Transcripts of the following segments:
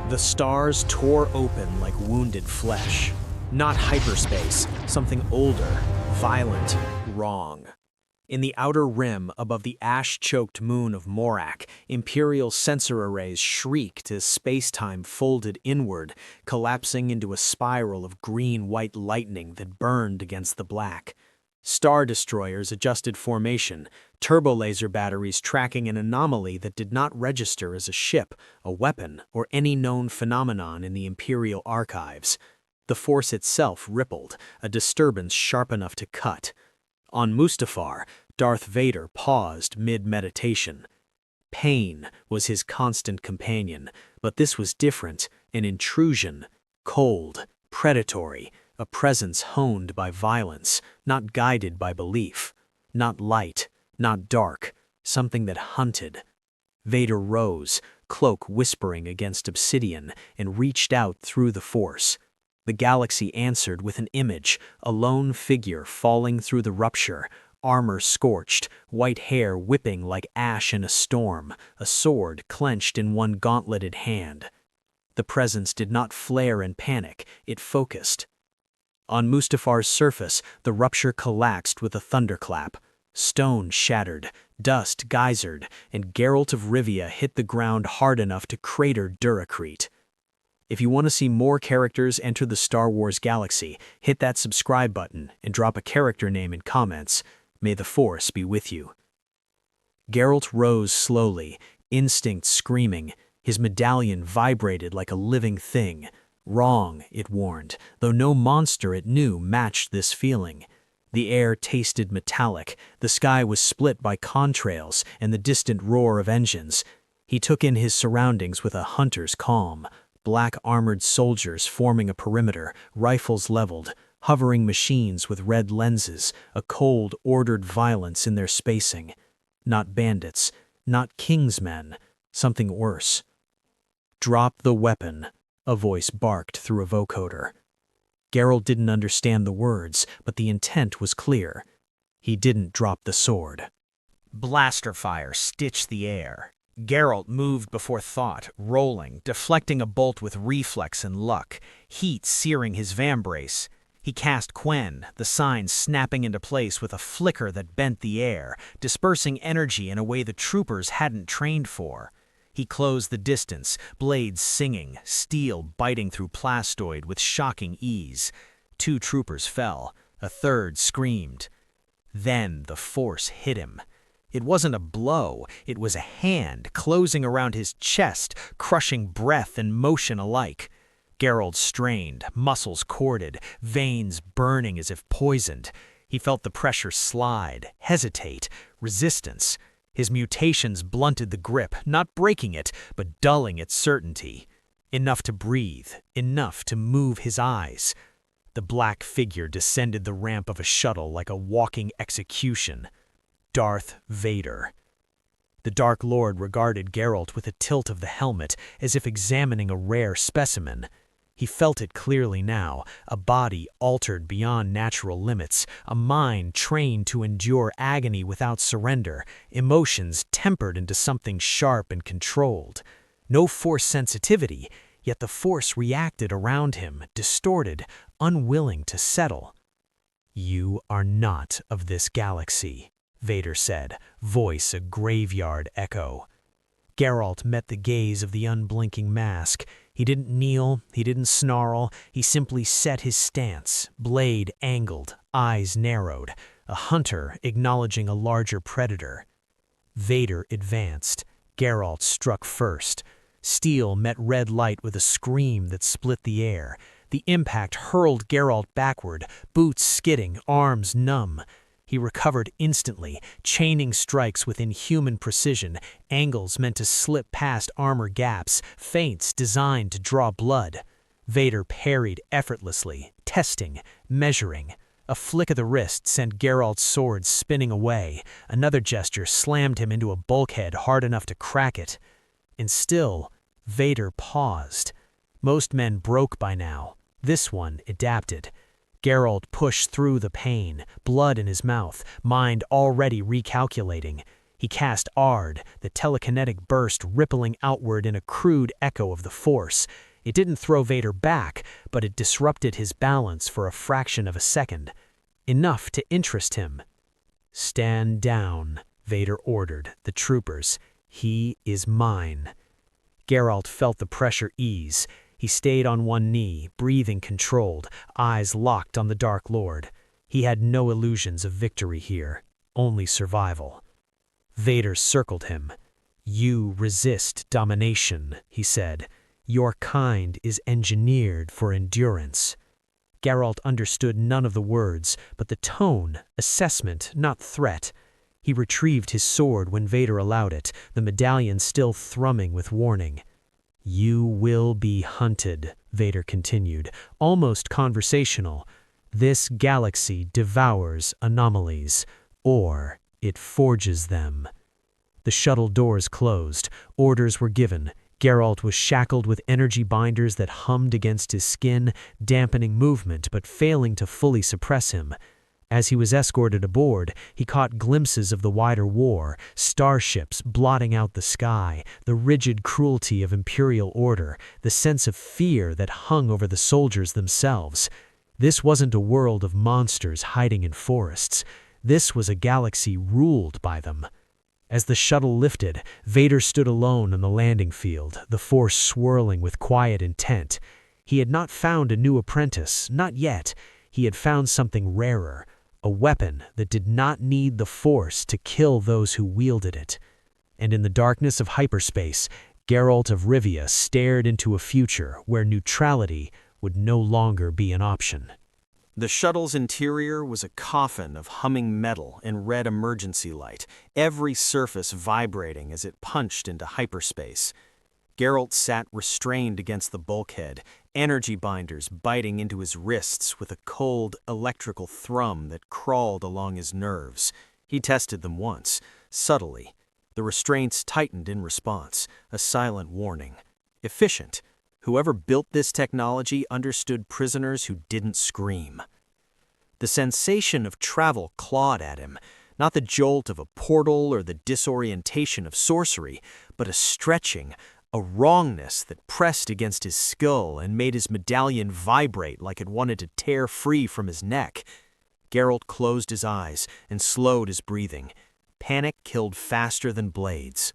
The stars tore open like wounded flesh. Not hyperspace, something older, violent, wrong. In the outer rim, above the ash-choked moon of Morak, Imperial sensor arrays shrieked as space-time folded inward, collapsing into a spiral of green-white lightning that burned against the black. Star destroyers adjusted formation, turbolaser batteries tracking an anomaly that did not register as a ship, a weapon, or any known phenomenon in the Imperial archives. The Force itself rippled, a disturbance sharp enough to cut. On Mustafar, Darth Vader paused mid-meditation. Pain was his constant companion, but this was different, an intrusion, cold, predatory, a presence honed by violence, not guided by belief, not light, not dark, something that hunted. Vader rose, cloak whispering against obsidian, and reached out through the Force. The galaxy answered with an image, a lone figure falling through the rupture, armor scorched, white hair whipping like ash in a storm, a sword clenched in one gauntleted hand. The presence did not flare in panic, it focused. On Mustafar's surface, the rupture collapsed with a thunderclap. Stone shattered, dust geysered, and Geralt of Rivia hit the ground hard enough to crater Duracrete. If you want to see more characters enter the Star Wars galaxy, hit that subscribe button and drop a character name in comments. May the Force be with you. Geralt rose slowly, instinct screaming. His medallion vibrated like a living thing. Wrong, it warned, though no monster it knew matched this feeling. The air tasted metallic, the sky was split by contrails and the distant roar of engines. He took in his surroundings with a hunter's calm. Black armored soldiers forming a perimeter, rifles leveled, hovering machines with red lenses, a cold, ordered violence in their spacing. Not bandits, not kingsmen, something worse. "Drop the weapon," a voice barked through a vocoder. Geralt didn't understand the words, but the intent was clear. He didn't drop the sword. Blaster fire stitched the air. Geralt moved before thought, rolling, deflecting a bolt with reflex and luck, heat searing his vambrace. He cast Quen, the sign snapping into place with a flicker that bent the air, dispersing energy in a way the troopers hadn't trained for. He closed the distance, blades singing, steel biting through plastoid with shocking ease. 2 troopers fell, a third screamed. Then the Force hit him. It wasn't a blow, it was a hand closing around his chest, crushing breath and motion alike. Geralt strained, muscles corded, veins burning as if poisoned. He felt the pressure slide, hesitate, resistance. His mutations blunted the grip, not breaking it, but dulling its certainty. Enough to breathe, enough to move his eyes. The black figure descended the ramp of a shuttle like a walking execution. Darth Vader. The Dark Lord regarded Geralt with a tilt of the helmet, as if examining a rare specimen. He felt it clearly now, a body altered beyond natural limits, a mind trained to endure agony without surrender, emotions tempered into something sharp and controlled. No Force sensitivity, yet the Force reacted around him, distorted, unwilling to settle. "You are not of this galaxy," Vader said, voice a graveyard echo. Geralt met the gaze of the unblinking mask. He didn't kneel, he didn't snarl, he simply set his stance, blade angled, eyes narrowed, a hunter acknowledging a larger predator. Vader advanced. Geralt struck first. Steel met red light with a scream that split the air. The impact hurled Geralt backward, boots skidding, arms numb. He recovered instantly, chaining strikes with inhuman precision, angles meant to slip past armor gaps, feints designed to draw blood. Vader parried effortlessly, testing, measuring. A flick of the wrist sent Geralt's sword spinning away. Another gesture slammed him into a bulkhead hard enough to crack it. And still, Vader paused. Most men broke by now. This one adapted. Geralt pushed through the pain, blood in his mouth, mind already recalculating. He cast Ard, the telekinetic burst rippling outward in a crude echo of the Force. It didn't throw Vader back, but it disrupted his balance for a fraction of a second. Enough to interest him. "Stand down," Vader ordered the troopers. "He is mine." Geralt felt the pressure ease. He stayed on one knee, breathing controlled, eyes locked on the Dark Lord. He had no illusions of victory here, only survival. Vader circled him. "You resist domination," he said. "Your kind is engineered for endurance." Geralt understood none of the words, but the tone, assessment, not threat. He retrieved his sword when Vader allowed it, the medallion still thrumming with warning. "You will be hunted," Vader continued, almost conversational. "This galaxy devours anomalies, or it forges them." The shuttle doors closed. Orders were given. Geralt was shackled with energy binders that hummed against his skin, dampening movement but failing to fully suppress him. As he was escorted aboard, he caught glimpses of the wider war, starships blotting out the sky, the rigid cruelty of Imperial order, the sense of fear that hung over the soldiers themselves. This wasn't a world of monsters hiding in forests. This was a galaxy ruled by them. As the shuttle lifted, Vader stood alone on the landing field, the Force swirling with quiet intent. He had not found a new apprentice, not yet. He had found something rarer, a weapon that did not need the Force to kill those who wielded it. And in the darkness of hyperspace, Geralt of Rivia stared into a future where neutrality would no longer be an option. The shuttle's interior was a coffin of humming metal and red emergency light, every surface vibrating as it punched into hyperspace. Geralt sat restrained against the bulkhead, energy binders biting into his wrists with a cold, electrical thrum that crawled along his nerves. He tested them once, subtly. The restraints tightened in response, a silent warning. Efficient. Whoever built this technology understood prisoners who didn't scream. The sensation of travel clawed at him, not the jolt of a portal or the disorientation of sorcery, but a stretching, a wrongness that pressed against his skull and made his medallion vibrate like it wanted to tear free from his neck. Geralt closed his eyes and slowed his breathing. Panic killed faster than blades.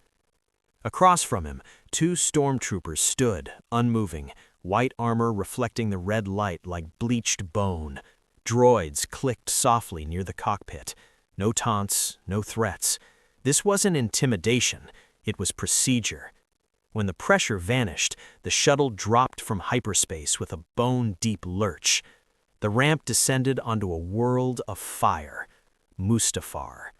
Across from him, two stormtroopers stood, unmoving, white armor reflecting the red light like bleached bone. Droids clicked softly near the cockpit. No taunts, no threats. This wasn't intimidation, it was procedure. When the pressure vanished, the shuttle dropped from hyperspace with a bone-deep lurch. The ramp descended onto a world of fire. Mustafar.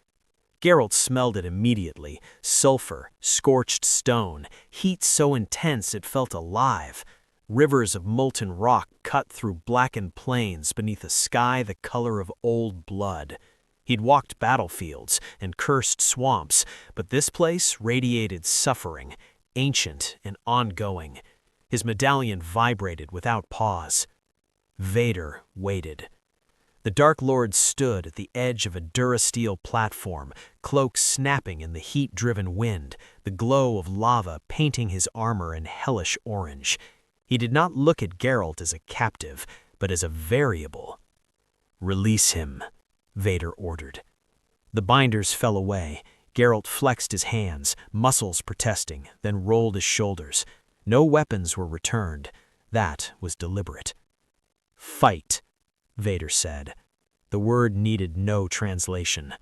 Geralt smelled it immediately. Sulfur, scorched stone, heat so intense it felt alive. Rivers of molten rock cut through blackened plains beneath a sky the color of old blood. He'd walked battlefields and cursed swamps, but this place radiated suffering, ancient and ongoing. His medallion vibrated without pause. Vader waited. The Dark Lord stood at the edge of a durasteel platform, cloak snapping in the heat-driven wind, the glow of lava painting his armor in hellish orange. He did not look at Geralt as a captive, but as a variable. "Release him," Vader ordered. The binders fell away. Geralt flexed his hands, muscles protesting, then rolled his shoulders. No weapons were returned. That was deliberate. "Fight," Vader said. The word needed no translation.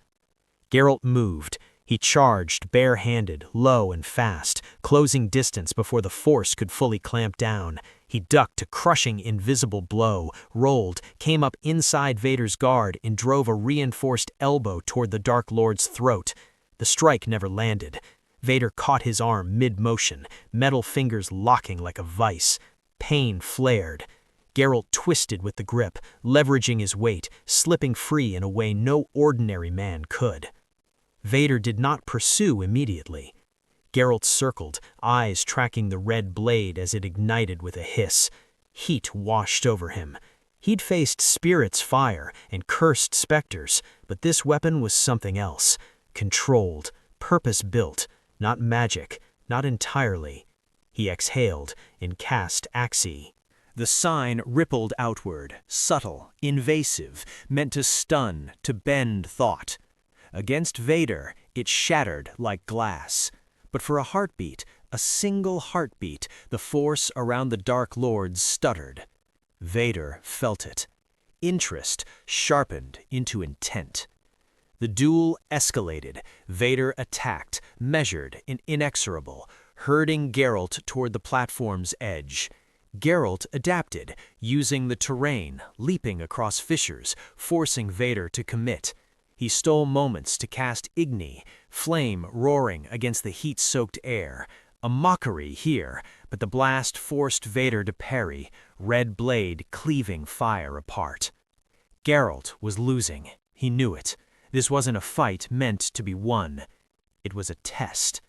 Geralt moved. He charged, bare-handed, low and fast, closing distance before the Force could fully clamp down. He ducked a crushing, invisible blow, rolled, came up inside Vader's guard, and drove a reinforced elbow toward the Dark Lord's throat. The strike never landed. Vader caught his arm mid-motion, metal fingers locking like a vice. Pain flared. Geralt twisted with the grip, leveraging his weight, slipping free in a way no ordinary man could. Vader did not pursue immediately. Geralt circled, eyes tracking the red blade as it ignited with a hiss. Heat washed over him. He'd faced spirits' fire and cursed specters, but this weapon was something else. Controlled, purpose-built, not magic, not entirely. He exhaled in cast axii. The sign rippled outward, subtle, invasive, meant to stun, to bend thought. Against Vader, it shattered like glass. But for a heartbeat, a single heartbeat, the force around the Dark Lord stuttered. Vader felt it. Interest sharpened into intent. The duel escalated. Vader attacked, measured and inexorable, herding Geralt toward the platform's edge. Geralt adapted, using the terrain, leaping across fissures, forcing Vader to commit. He stole moments to cast Igni, flame roaring against the heat-soaked air. A mockery here, but the blast forced Vader to parry, red blade cleaving fire apart. Geralt was losing. He knew it. This wasn't a fight meant to be won. It was a test.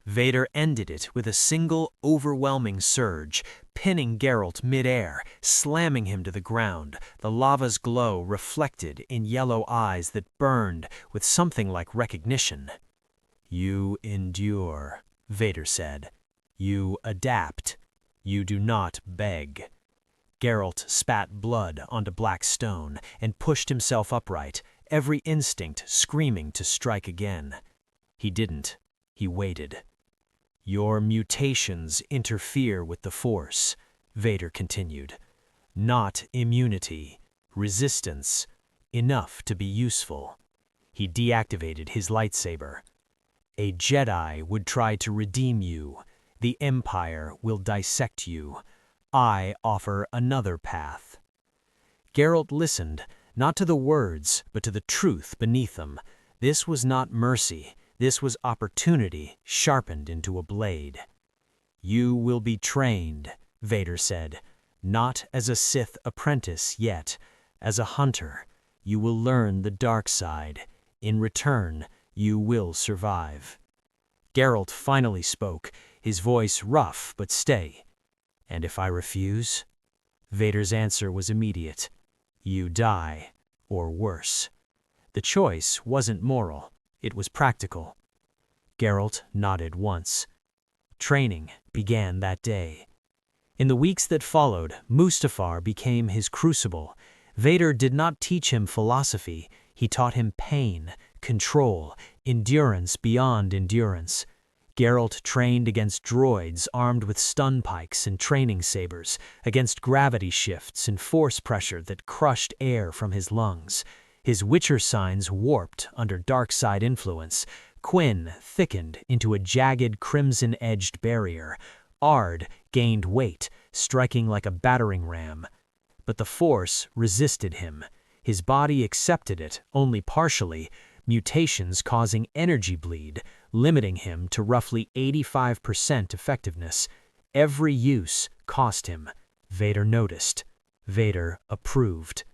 Vader ended it with a single overwhelming surge, pinning Geralt mid-air, slamming him to the ground, the lava's glow reflected in yellow eyes that burned with something like recognition. "You endure," Vader said. "You adapt. You do not beg." Geralt spat blood onto black stone and pushed himself upright, every instinct screaming to strike again. He didn't. He waited. "Your mutations interfere with the Force," Vader continued. "Not immunity, resistance, enough to be useful." He deactivated his lightsaber. "A Jedi would try to redeem you. The Empire will dissect you. I offer another path." Geralt listened, not to the words, but to the truth beneath them. This was not mercy. This was opportunity sharpened into a blade. "You will be trained," Vader said, "not as a Sith apprentice yet. As a hunter, you will learn the dark side. In return, you will survive." Geralt finally spoke, his voice rough but steady. "And if I refuse?" Vader's answer was immediate. "You die, or worse." The choice wasn't moral. It was practical. Geralt nodded once. Training began that day. In the weeks that followed, Mustafar became his crucible. Vader did not teach him philosophy. He taught him pain, control, endurance beyond endurance. Geralt trained against droids armed with stun pikes and training sabers, against gravity shifts and force pressure that crushed air from his lungs. His Witcher signs warped under dark side influence. Quinn thickened into a jagged crimson-edged barrier. Ard gained weight, striking like a battering ram. But the Force resisted him. His body accepted it, only partially, mutations causing energy bleed, limiting him to roughly 85% effectiveness. Every use cost him. Vader noticed. Vader approved.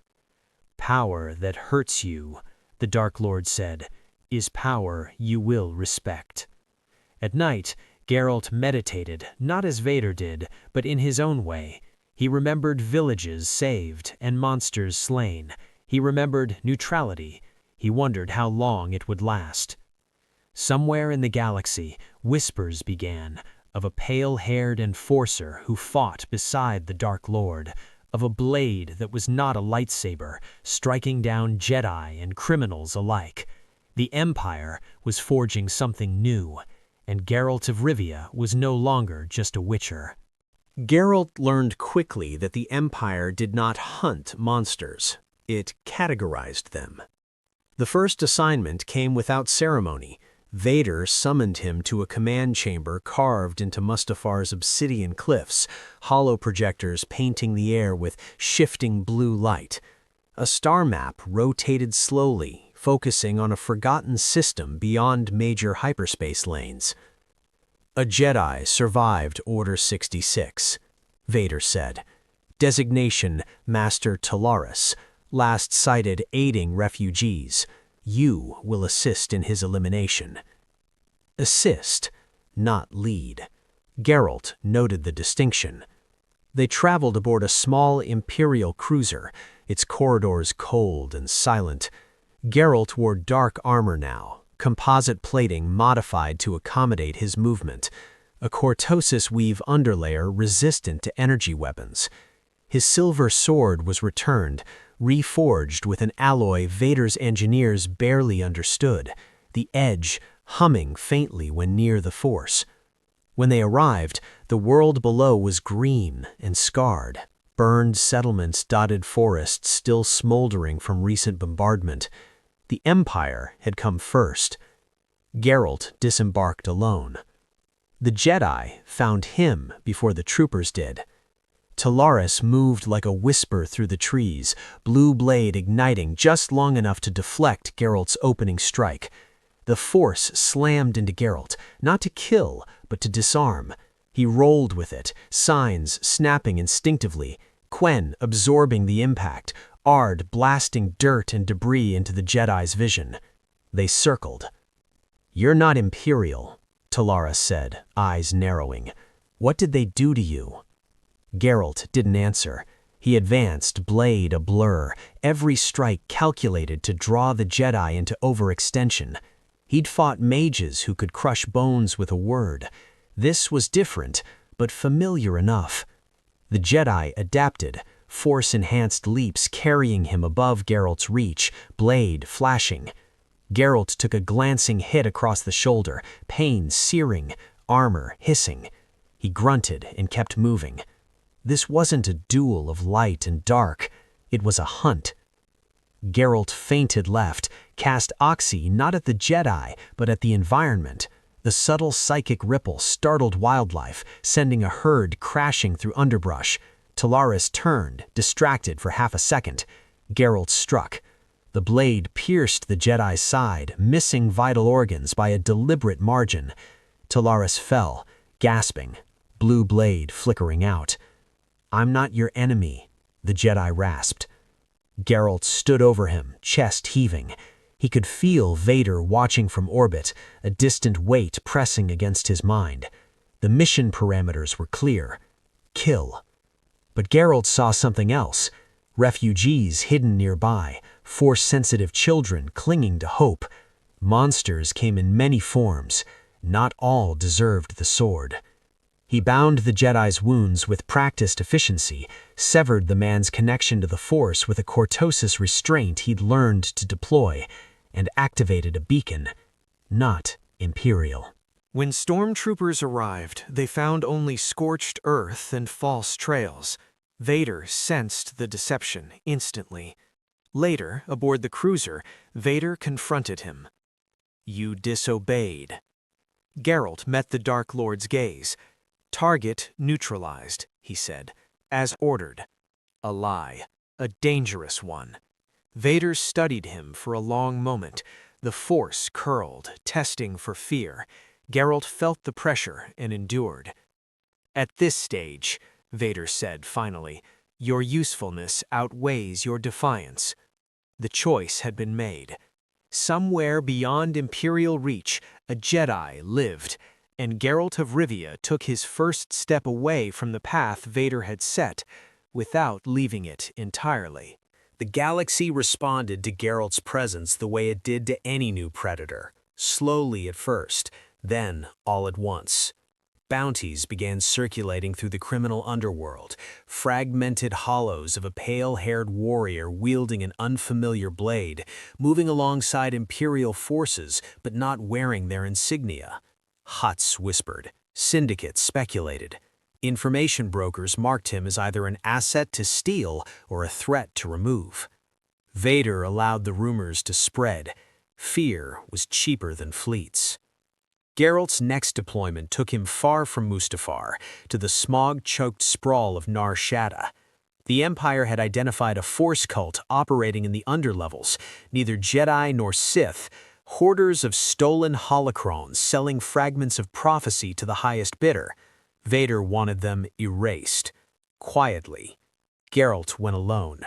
"Power that hurts you," the Dark Lord said, "is power you will respect." At night, Geralt meditated, not as Vader did, but in his own way. He remembered villages saved and monsters slain. He remembered neutrality. He wondered how long it would last. Somewhere in the galaxy, whispers began, of a pale-haired enforcer who fought beside the Dark Lord, of a blade that was not a lightsaber, striking down Jedi and criminals alike. The Empire was forging something new, and Geralt of Rivia was no longer just a Witcher. Geralt learned quickly that the Empire did not hunt monsters. It categorized them. The first assignment came without ceremony. Vader summoned him to a command chamber carved into Mustafar's obsidian cliffs, hollow projectors painting the air with shifting blue light. A star map rotated slowly, focusing on a forgotten system beyond major hyperspace lanes. "A Jedi survived Order 66, Vader said. "Designation Master Talaris, last sighted aiding refugees. You will assist in his elimination." Assist, not lead. Geralt noted the distinction. They traveled aboard a small Imperial cruiser, its corridors cold and silent. Geralt wore dark armor now, composite plating modified to accommodate his movement, a cortosis weave underlayer resistant to energy weapons. His silver sword was returned, reforged with an alloy Vader's engineers barely understood, the edge humming faintly when near the Force. When they arrived, the world below was green and scarred, burned settlements dotted forests still smoldering from recent bombardment. The Empire had come first. Geralt disembarked alone. The Jedi found him before the troopers did. Talaris moved like a whisper through the trees, blue blade igniting just long enough to deflect Geralt's opening strike. The Force slammed into Geralt, not to kill, but to disarm. He rolled with it, signs snapping instinctively, Quen absorbing the impact, Ard blasting dirt and debris into the Jedi's vision. They circled. "You're not Imperial," Talaris said, eyes narrowing. "What did they do to you?" Geralt didn't answer. He advanced, blade a blur, every strike calculated to draw the Jedi into overextension. He'd fought mages who could crush bones with a word. This was different, but familiar enough. The Jedi adapted, Force-enhanced leaps carrying him above Geralt's reach, blade flashing. Geralt took a glancing hit across the shoulder, pain searing, armor hissing. He grunted and kept moving. This wasn't a duel of light and dark. It was a hunt. Geralt feinted left, cast Oxy not at the Jedi, but at the environment. The subtle psychic ripple startled wildlife, sending a herd crashing through underbrush. Talaris turned, distracted for half a second. Geralt struck. The blade pierced the Jedi's side, missing vital organs by a deliberate margin. Talaris fell, gasping, blue blade flickering out. "I'm not your enemy," the Jedi rasped. Geralt stood over him, chest heaving. He could feel Vader watching from orbit, a distant weight pressing against his mind. The mission parameters were clear. Kill. But Geralt saw something else. Refugees hidden nearby, Force-sensitive children clinging to hope. Monsters came in many forms. Not all deserved the sword. He bound the Jedi's wounds with practiced efficiency, severed the man's connection to the Force with a cortosis restraint he'd learned to deploy, and activated a beacon, not Imperial. When stormtroopers arrived, they found only scorched earth and false trails. Vader sensed the deception instantly. Later, aboard the cruiser, Vader confronted him. "You disobeyed." Geralt met the Dark Lord's gaze. "Target neutralized," he said, "as ordered." A lie, a dangerous one. Vader studied him for a long moment. The Force curled, testing for fear. Geralt felt the pressure and endured. "At this stage," Vader said finally, "your usefulness outweighs your defiance." The choice had been made. Somewhere beyond Imperial reach, a Jedi lived, and Geralt of Rivia took his first step away from the path Vader had set, without leaving it entirely. The galaxy responded to Geralt's presence the way it did to any new predator, slowly at first, then all at once. Bounties began circulating through the criminal underworld, fragmented hollows of a pale-haired warrior wielding an unfamiliar blade, moving alongside Imperial forces but not wearing their insignia. Huts whispered, syndicates speculated. Information brokers marked him as either an asset to steal or a threat to remove. Vader allowed the rumors to spread. Fear was cheaper than fleets. Geralt's next deployment took him far from Mustafar, to the smog-choked sprawl of Nar Shaddaa. The Empire had identified a Force cult operating in the underlevels, neither Jedi nor Sith, hoarders of stolen holocrons selling fragments of prophecy to the highest bidder. Vader wanted them erased. Quietly, Geralt went alone.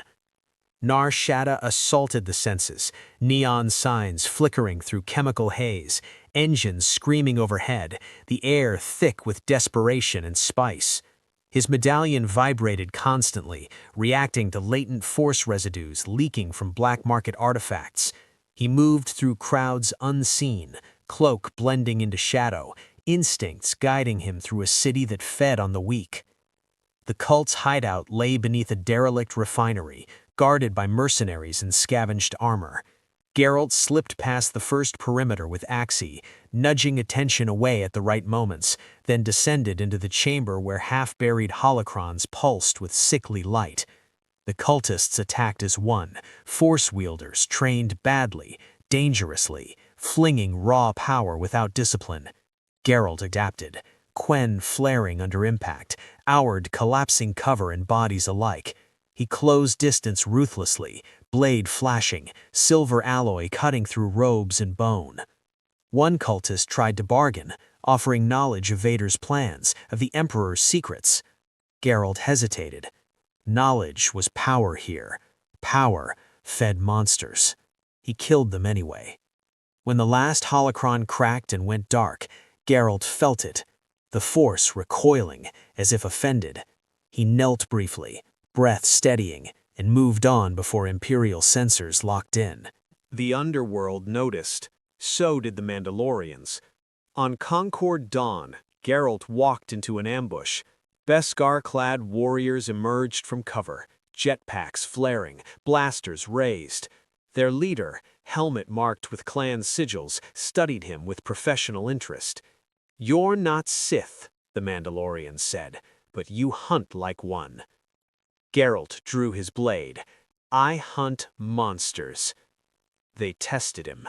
Nar Shaddaa assaulted the senses, neon signs flickering through chemical haze, engines screaming overhead, the air thick with desperation and spice. His medallion vibrated constantly, reacting to latent Force residues leaking from black market artifacts. He moved through crowds unseen, cloak blending into shadow, instincts guiding him through a city that fed on the weak. The cult's hideout lay beneath a derelict refinery, guarded by mercenaries in scavenged armor. Geralt slipped past the first perimeter with Axii, nudging attention away at the right moments, then descended into the chamber where half-buried holocrons pulsed with sickly light. The cultists attacked as one, force wielders trained badly, dangerously, flinging raw power without discipline. Geralt adapted, Quen flaring under impact, Aurd collapsing cover and bodies alike. He closed distance ruthlessly, blade flashing, silver alloy cutting through robes and bone. One cultist tried to bargain, offering knowledge of Vader's plans, of the Emperor's secrets. Geralt hesitated. Knowledge was power here. Power fed monsters. He killed them anyway. When the last holocron cracked and went dark, Geralt felt it, the Force recoiling, as if offended. He knelt briefly, breath steadying, and moved on before Imperial sensors locked in. The underworld noticed. So did the Mandalorians. On Concord dawn, Geralt walked into an ambush. Beskar-clad warriors emerged from cover, jetpacks flaring, blasters raised. Their leader, helmet marked with clan sigils, studied him with professional interest. "You're not Sith," the Mandalorian said, "but you hunt like one." Geralt drew his blade. "I hunt monsters." They tested him.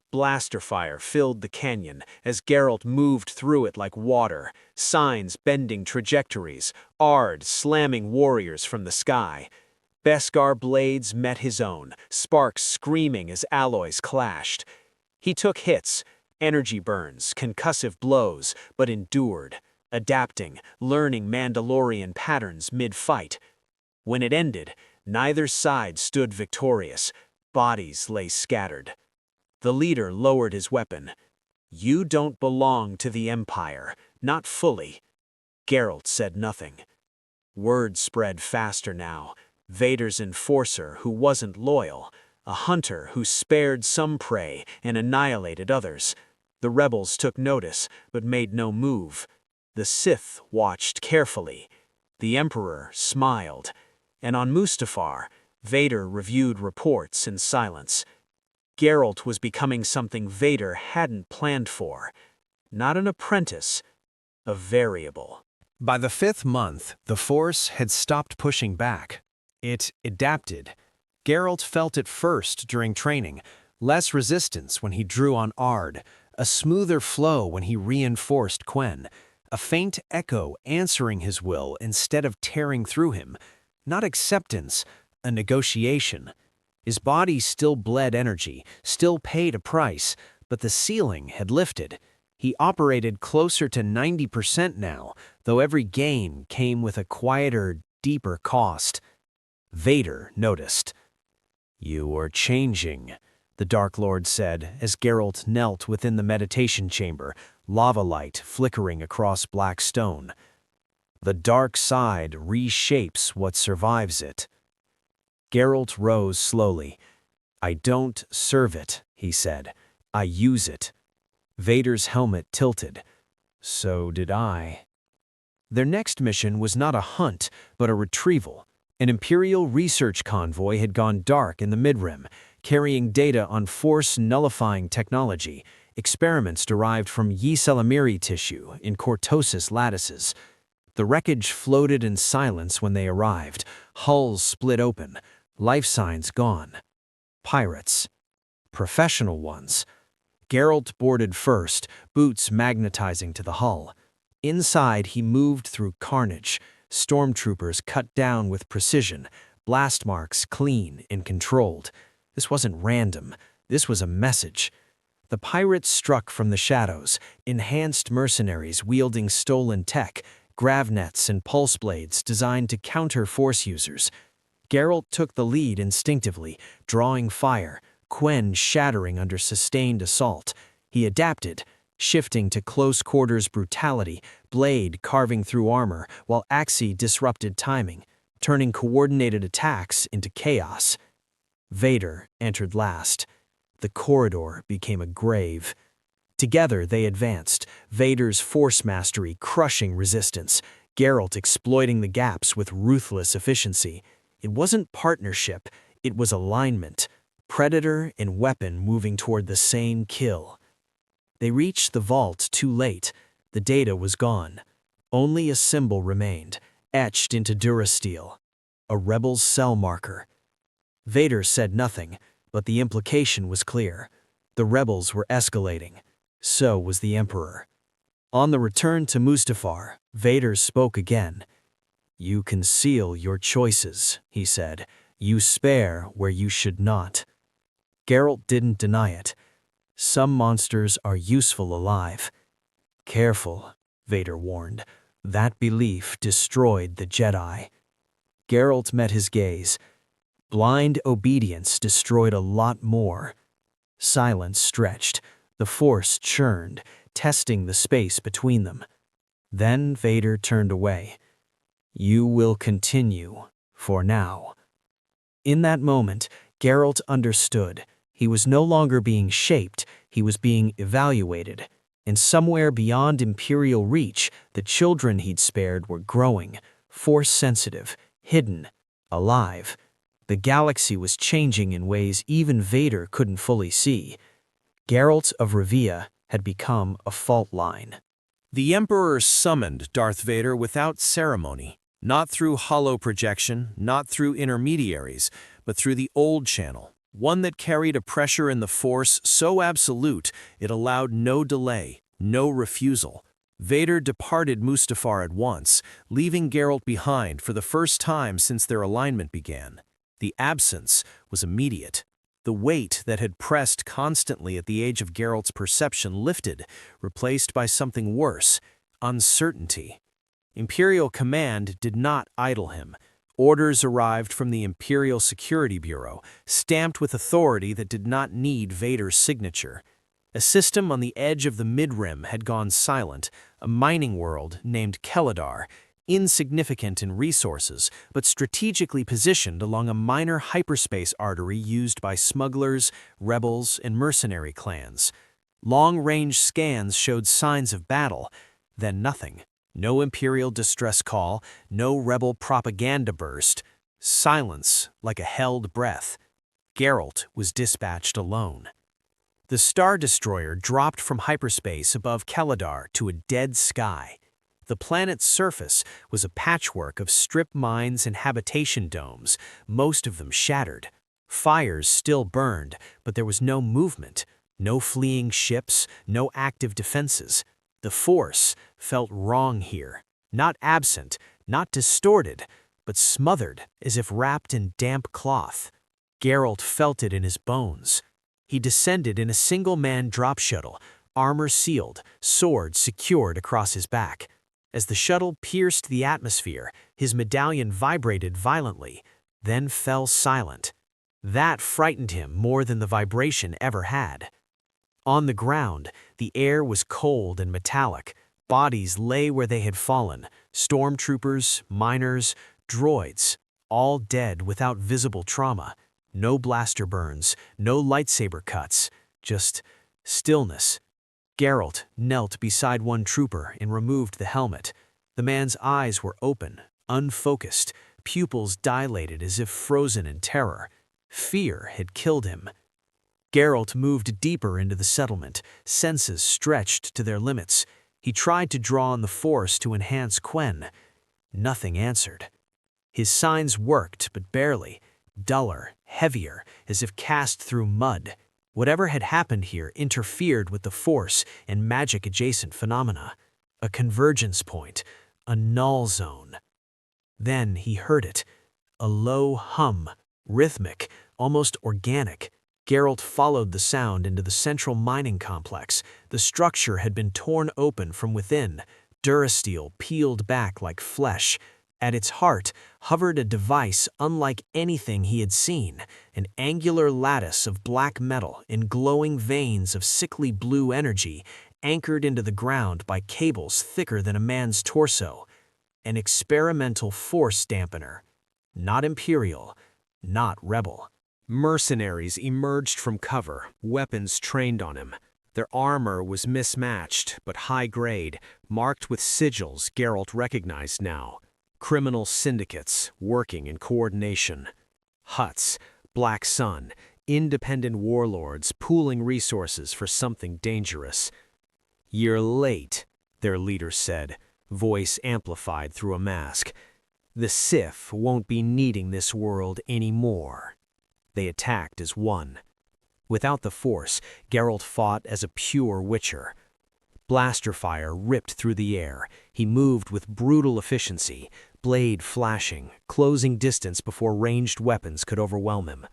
Blaster fire filled the canyon as Geralt moved through it like water, signs bending trajectories, Ard slamming warriors from the sky. Beskar blades met his own, sparks screaming as alloys clashed. He took hits, energy burns, concussive blows, but endured, adapting, learning Mandalorian patterns mid-fight. When it ended, neither side stood victorious. Bodies lay scattered. The leader lowered his weapon. "You don't belong to the Empire, not fully." Geralt said nothing. Word spread faster now. Vader's enforcer who wasn't loyal, a hunter who spared some prey and annihilated others. The rebels took notice, but made no move. The Sith watched carefully. The Emperor smiled. And on Mustafar, Vader reviewed reports in silence. Geralt was becoming something Vader hadn't planned for. Not an apprentice, a variable. By the 5th month, the Force had stopped pushing back. It adapted. Geralt felt it first during training, less resistance when he drew on Ard, a smoother flow when he reinforced Quen, a faint echo answering his will instead of tearing through him. Not acceptance, a negotiation. His body still bled energy, still paid a price, but the ceiling had lifted. He operated closer to 90% now, though every gain came with a quieter, deeper cost. Vader noticed. "You are changing," the Dark Lord said as Geralt knelt within the meditation chamber, lava light flickering across black stone. "The dark side reshapes what survives it." Geralt rose slowly. "I don't serve it," he said. "I use it." Vader's helmet tilted. "So did I." Their next mission was not a hunt, but a retrieval. An Imperial research convoy had gone dark in the Midrim, carrying data on Force-nullifying technology, experiments derived from Ysalamiri tissue in cortosis lattices. The wreckage floated in silence when they arrived, hulls split open, life signs gone. Pirates. Professional ones. Geralt boarded first, boots magnetizing to the hull. Inside, he moved through carnage, stormtroopers cut down with precision, blast marks clean and controlled. This wasn't random. This was a message. The pirates struck from the shadows, enhanced mercenaries wielding stolen tech, gravnets and pulse blades designed to counter Force users. Geralt took the lead instinctively, drawing fire, Quen shattering under sustained assault. He adapted, shifting to close-quarters brutality, blade carving through armor, while Axii disrupted timing, turning coordinated attacks into chaos. Vader entered last. The corridor became a grave. Together they advanced, Vader's force mastery crushing resistance, Geralt exploiting the gaps with ruthless efficiency. It wasn't partnership, it was alignment. Predator and weapon moving toward the same kill. They reached the vault too late. The data was gone. Only a symbol remained, etched into durasteel. A rebel's cell marker. Vader said nothing, but the implication was clear. The rebels were escalating. So was the Emperor. On the return to Mustafar, Vader spoke again. "You conceal your choices," he said. "You spare where you should not." Geralt didn't deny it. Some monsters are useful alive. "Careful," Vader warned. "That belief destroyed the Jedi." Geralt met his gaze. Blind obedience destroyed a lot more. Silence stretched. The Force churned, testing the space between them. Then Vader turned away. "You will continue, for now." In that moment, Geralt understood. He was no longer being shaped, he was being evaluated. And somewhere beyond Imperial reach, the children he'd spared were growing, Force-sensitive, hidden, alive. The galaxy was changing in ways even Vader couldn't fully see. Geralt of Rivia had become a fault line. The Emperor summoned Darth Vader without ceremony, not through hollow projection, not through intermediaries, but through the old channel, one that carried a pressure in the Force so absolute it allowed no delay, no refusal. Vader departed Mustafar at once, leaving Geralt behind for the first time since their alignment began. The absence was immediate. The weight that had pressed constantly at the edge of Geralt's perception lifted, replaced by something worse, uncertainty. Imperial command did not idle him. Orders arrived from the Imperial Security Bureau, stamped with authority that did not need Vader's signature. A system on the edge of the Midrim had gone silent, a mining world named Keladar, insignificant in resources, but strategically positioned along a minor hyperspace artery used by smugglers, rebels, and mercenary clans. Long-range scans showed signs of battle, then nothing. No Imperial distress call, no rebel propaganda burst. Silence like a held breath. Geralt was dispatched alone. The Star Destroyer dropped from hyperspace above Keladar to a dead sky. The planet's surface was a patchwork of strip mines and habitation domes, most of them shattered. Fires still burned, but there was no movement, no fleeing ships, no active defenses. The Force felt wrong here, not absent, not distorted, but smothered as if wrapped in damp cloth. Geralt felt it in his bones. He descended in a single-man drop shuttle, armor sealed, sword secured across his back. As the shuttle pierced the atmosphere, his medallion vibrated violently, then fell silent. That frightened him more than the vibration ever had. On the ground, the air was cold and metallic. Bodies lay where they had fallen, stormtroopers, miners, droids, all dead without visible trauma. No blaster burns, no lightsaber cuts, just stillness. Geralt knelt beside one trooper and removed the helmet. The man's eyes were open, unfocused, pupils dilated as if frozen in terror. Fear had killed him. Geralt moved deeper into the settlement, senses stretched to their limits. He tried to draw on the Force to enhance Quen. Nothing answered. His signs worked, but barely. Duller, heavier, as if cast through mud. Whatever had happened here interfered with the Force and magic-adjacent phenomena. A convergence point, a null zone. Then he heard it. A low hum, rhythmic, almost organic. Geralt followed the sound into the central mining complex. The structure had been torn open from within, durasteel peeled back like flesh. At its heart hovered a device unlike anything he had seen, an angular lattice of black metal in glowing veins of sickly blue energy, anchored into the ground by cables thicker than a man's torso. An experimental Force dampener. Not Imperial, not Rebel. Mercenaries emerged from cover, weapons trained on him. Their armor was mismatched, but high-grade, marked with sigils Geralt recognized now. Criminal syndicates working in coordination. Huts, Black Sun, independent warlords pooling resources for something dangerous. "You're late," their leader said, voice amplified through a mask. "The Sith won't be needing this world anymore." They attacked as one. Without the Force, Geralt fought as a pure Witcher. Blaster fire ripped through the air. He moved with brutal efficiency, blade flashing, closing distance before ranged weapons could overwhelm him.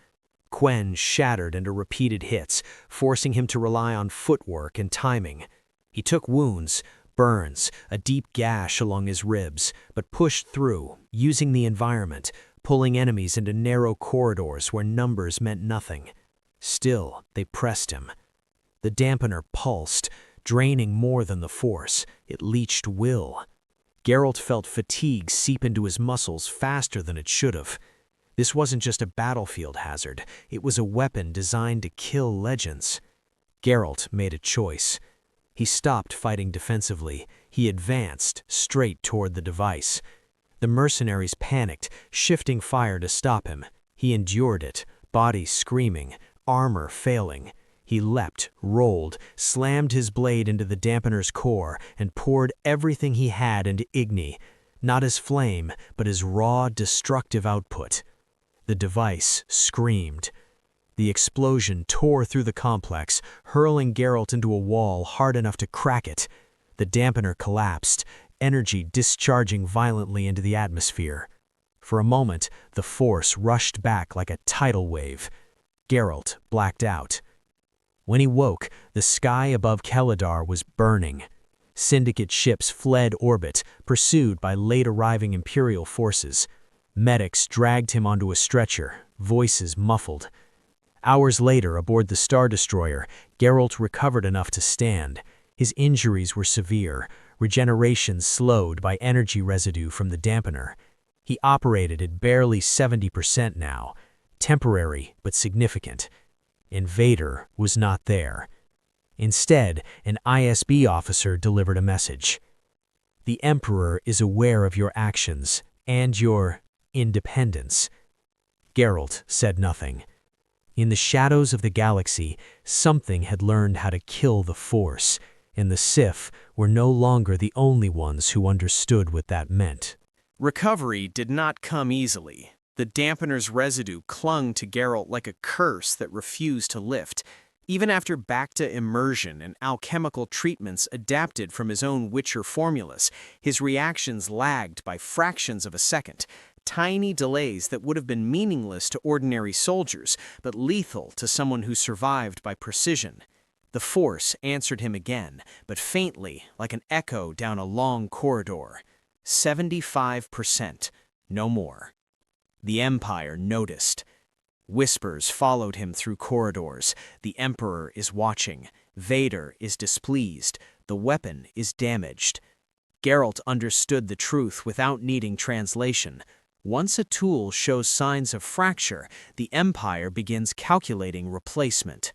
Quen shattered into repeated hits, forcing him to rely on footwork and timing. He took wounds, burns, a deep gash along his ribs, but pushed through, using the environment, pulling enemies into narrow corridors where numbers meant nothing. Still, they pressed him. The dampener pulsed, draining more than the Force. It leached will. Geralt felt fatigue seep into his muscles faster than it should have. This wasn't just a battlefield hazard. It was a weapon designed to kill legends. Geralt made a choice. He stopped fighting defensively. He advanced, straight toward the device. The mercenaries panicked, shifting fire to stop him. He endured it, body screaming, armor failing. He leapt, rolled, slammed his blade into the dampener's core, and poured everything he had into Igni, not as flame, but as raw, destructive output. The device screamed. The explosion tore through the complex, hurling Geralt into a wall hard enough to crack it. The dampener collapsed, energy discharging violently into the atmosphere. For a moment, the Force rushed back like a tidal wave. Geralt blacked out. When he woke, the sky above Keladar was burning. Syndicate ships fled orbit, pursued by late-arriving Imperial forces. Medics dragged him onto a stretcher, voices muffled. Hours later, aboard the Star Destroyer, Geralt recovered enough to stand. His injuries were severe, regeneration slowed by energy residue from the dampener. He operated at barely 70% now, temporary but significant. And Vader was not there. Instead, an ISB officer delivered a message. "The Emperor is aware of your actions and your independence." Geralt said nothing. In the shadows of the galaxy, something had learned how to kill the Force, and the Sith were no longer the only ones who understood what that meant. Recovery did not come easily. The dampener's residue clung to Geralt like a curse that refused to lift. Even after Bacta immersion and alchemical treatments adapted from his own Witcher formulas, his reactions lagged by fractions of a second. Tiny delays that would have been meaningless to ordinary soldiers, but lethal to someone who survived by precision. The Force answered him again, but faintly, like an echo down a long corridor. 75%, no more. The Empire noticed. Whispers followed him through corridors. The Emperor is watching. Vader is displeased. The weapon is damaged. Geralt understood the truth without needing translation. Once a tool shows signs of fracture, the Empire begins calculating replacement.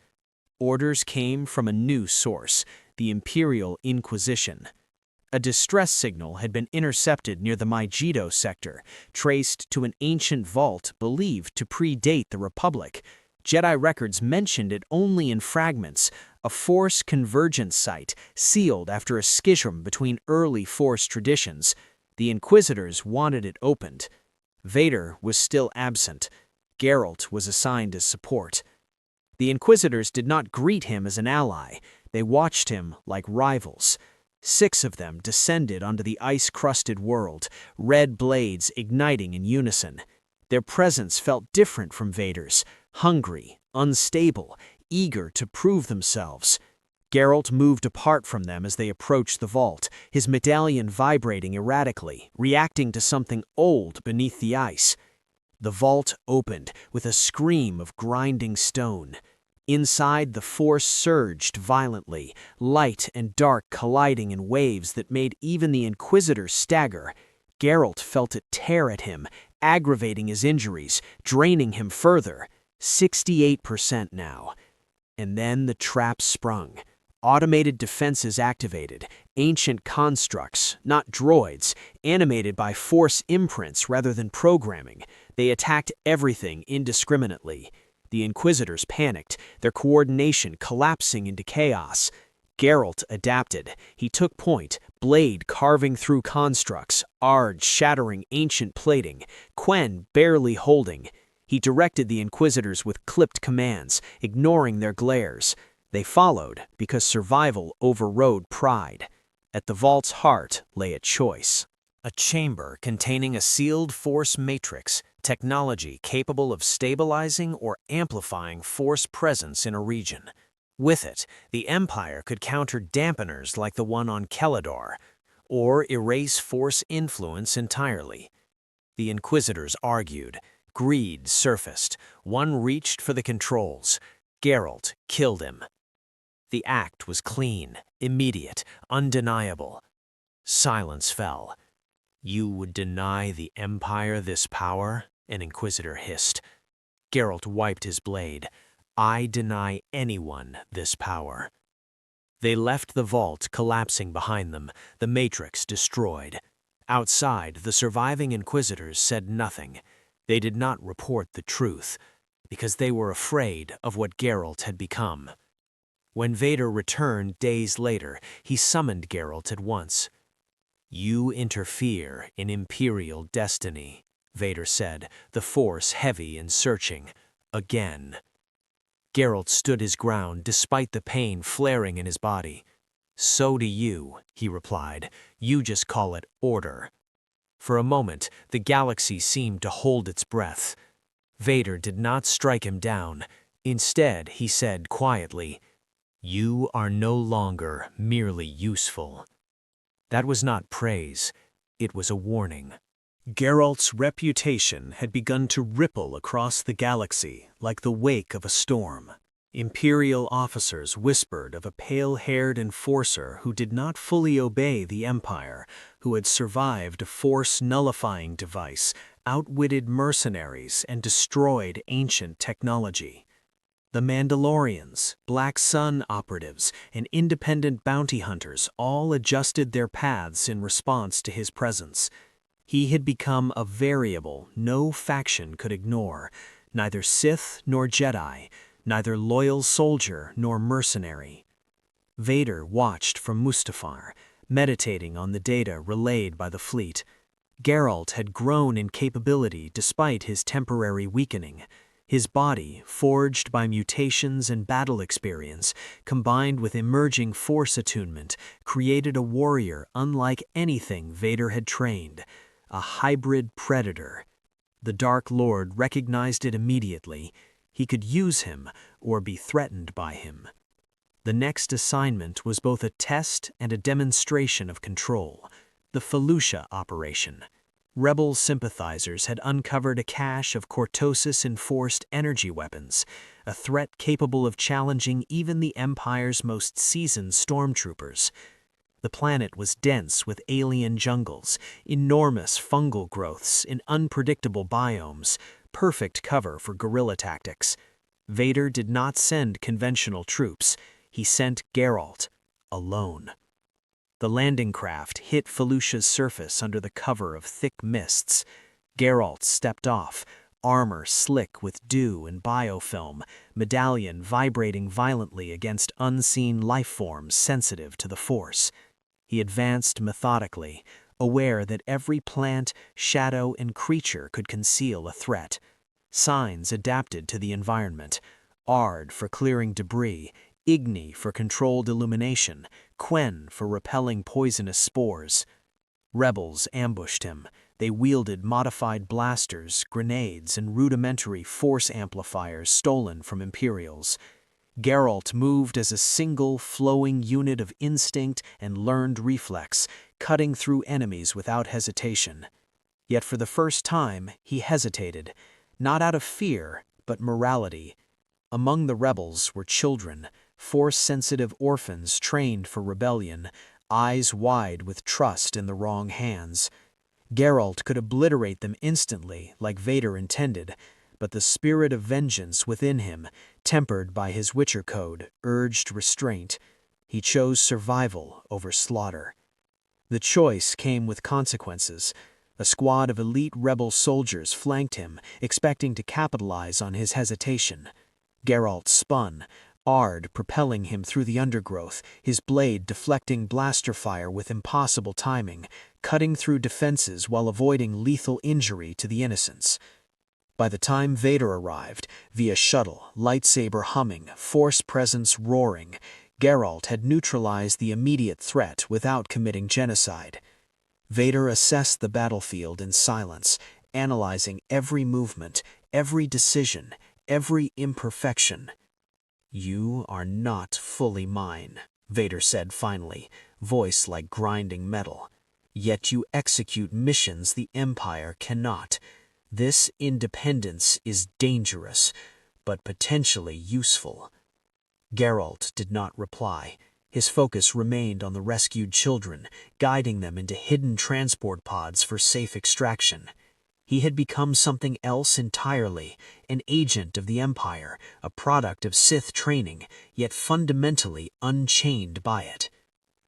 Orders came from a new source, the Imperial Inquisition. A distress signal had been intercepted near the Megiddo sector, traced to an ancient vault believed to predate the Republic. Jedi records mentioned it only in fragments, a Force convergence site sealed after a schism between early Force traditions. The Inquisitors wanted it opened. Vader was still absent. Geralt was assigned as support. The Inquisitors did not greet him as an ally. They watched him like rivals. 6 of them descended onto the ice-crusted world, red blades igniting in unison. Their presence felt different from Vader's, hungry, unstable, eager to prove themselves. Geralt moved apart from them as they approached the vault, his medallion vibrating erratically, reacting to something old beneath the ice. The vault opened with a scream of grinding stone. Inside, the Force surged violently, light and dark colliding in waves that made even the Inquisitors stagger. Geralt felt it tear at him, aggravating his injuries, draining him further. 68% now. And then the trap sprung. Automated defenses activated, ancient constructs, not droids, animated by Force imprints rather than programming. They attacked everything indiscriminately. The Inquisitors panicked, their coordination collapsing into chaos. Geralt adapted. He took point, blade carving through constructs, Ard shattering ancient plating, Quen barely holding. He directed the Inquisitors with clipped commands, ignoring their glares. They followed because survival overrode pride. At the vault's heart lay a choice. A chamber containing a sealed Force matrix, technology capable of stabilizing or amplifying Force presence in a region. With it, the Empire could counter dampeners like the one on Kelador, or erase Force influence entirely. The Inquisitors argued. Greed surfaced. One reached for the controls. Geralt killed him. The act was clean, immediate, undeniable. Silence fell. "You would deny the Empire this power?" an Inquisitor hissed. Geralt wiped his blade. "I deny anyone this power." They left the vault collapsing behind them, the Matrix destroyed. Outside, the surviving Inquisitors said nothing. They did not report the truth, because they were afraid of what Geralt had become. When Vader returned days later, he summoned Geralt at once. "You interfere in Imperial destiny," Vader said, the Force heavy and searching. Again. Geralt stood his ground despite the pain flaring in his body. "So do you," he replied. "You just call it order." For a moment, the galaxy seemed to hold its breath. Vader did not strike him down. Instead, he said quietly, "You are no longer merely useful." That was not praise. It was a warning. Geralt's reputation had begun to ripple across the galaxy like the wake of a storm. Imperial officers whispered of a pale-haired enforcer who did not fully obey the Empire, who had survived a Force-nullifying device, outwitted mercenaries, and destroyed ancient technology. The Mandalorians, Black Sun operatives, and independent bounty hunters all adjusted their paths in response to his presence. He had become a variable no faction could ignore, neither Sith nor Jedi, neither loyal soldier nor mercenary. Vader watched from Mustafar, meditating on the data relayed by the fleet. Geralt had grown in capability despite his temporary weakening. His body, forged by mutations and battle experience, combined with emerging Force attunement, created a warrior unlike anything Vader had trained, a hybrid predator. The Dark Lord recognized it immediately. He could use him or be threatened by him. The next assignment was both a test and a demonstration of control, the Felucia operation. Rebel sympathizers had uncovered a cache of Cortosis-enforced energy weapons, a threat capable of challenging even the Empire's most seasoned stormtroopers. The planet was dense with alien jungles, enormous fungal growths in unpredictable biomes, perfect cover for guerrilla tactics. Vader did not send conventional troops. He sent Geralt, alone. The landing craft hit Felucia's surface under the cover of thick mists. Geralt stepped off, armor slick with dew and biofilm, medallion vibrating violently against unseen lifeforms sensitive to the Force. He advanced methodically, aware that every plant, shadow, and creature could conceal a threat. Signs adapted to the environment. Ard for clearing debris, Igni for controlled illumination, Quen for repelling poisonous spores. Rebels ambushed him. They wielded modified blasters, grenades, and rudimentary Force amplifiers stolen from Imperials. Geralt moved as a single, flowing unit of instinct and learned reflex, cutting through enemies without hesitation. Yet for the first time, he hesitated, not out of fear, but morality. Among the rebels were children, Force-sensitive orphans trained for rebellion, eyes wide with trust in the wrong hands. Geralt could obliterate them instantly, like Vader intended, but the spirit of vengeance within him, tempered by his Witcher code, urged restraint. He chose survival over slaughter. The choice came with consequences. A squad of elite rebel soldiers flanked him, expecting to capitalize on his hesitation. Geralt spun, Ard propelling him through the undergrowth, his blade deflecting blaster fire with impossible timing, cutting through defenses while avoiding lethal injury to the innocents. By the time Vader arrived, via shuttle, lightsaber humming, force presence roaring, Geralt had neutralized the immediate threat without committing genocide. Vader assessed the battlefield in silence, analyzing every movement, every decision, every imperfection. "You are not fully mine," Vader said finally, voice like grinding metal. "Yet you execute missions the Empire cannot. This independence is dangerous, but potentially useful." Geralt did not reply. His focus remained on the rescued children, guiding them into hidden transport pods for safe extraction. He had become something else entirely, an agent of the Empire, a product of Sith training, yet fundamentally unchained by it.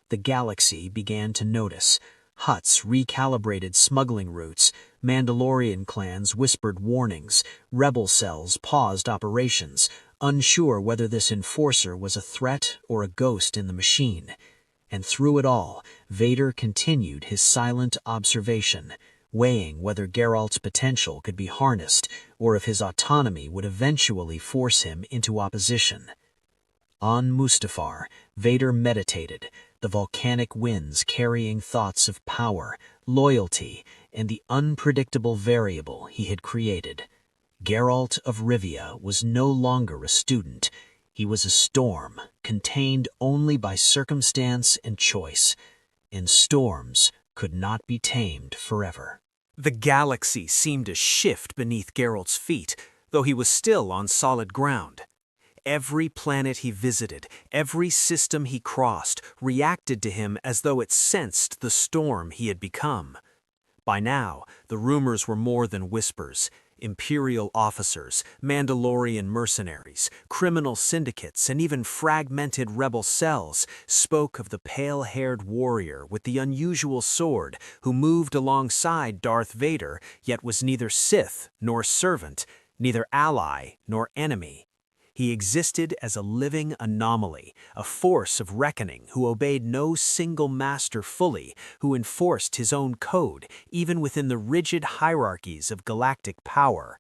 The galaxy began to notice. Huts recalibrated smuggling routes, Mandalorian clans whispered warnings, rebel cells paused operations, unsure whether this enforcer was a threat or a ghost in the machine. And through it all, Vader continued his silent observation, weighing whether Geralt's potential could be harnessed or if his autonomy would eventually force him into opposition. On Mustafar, Vader meditated, the volcanic winds carrying thoughts of power, loyalty, and the unpredictable variable he had created. Geralt of Rivia was no longer a student. He was a storm, contained only by circumstance and choice. And storms could not be tamed forever. The galaxy seemed to shift beneath Geralt's feet, though he was still on solid ground. Every planet he visited, every system he crossed, reacted to him as though it sensed the storm he had become. By now, the rumors were more than whispers. Imperial officers, Mandalorian mercenaries, criminal syndicates, and even fragmented rebel cells spoke of the pale-haired warrior with the unusual sword who moved alongside Darth Vader, yet was neither Sith nor servant, neither ally nor enemy. He existed as a living anomaly, a force of reckoning who obeyed no single master fully, who enforced his own code, even within the rigid hierarchies of galactic power.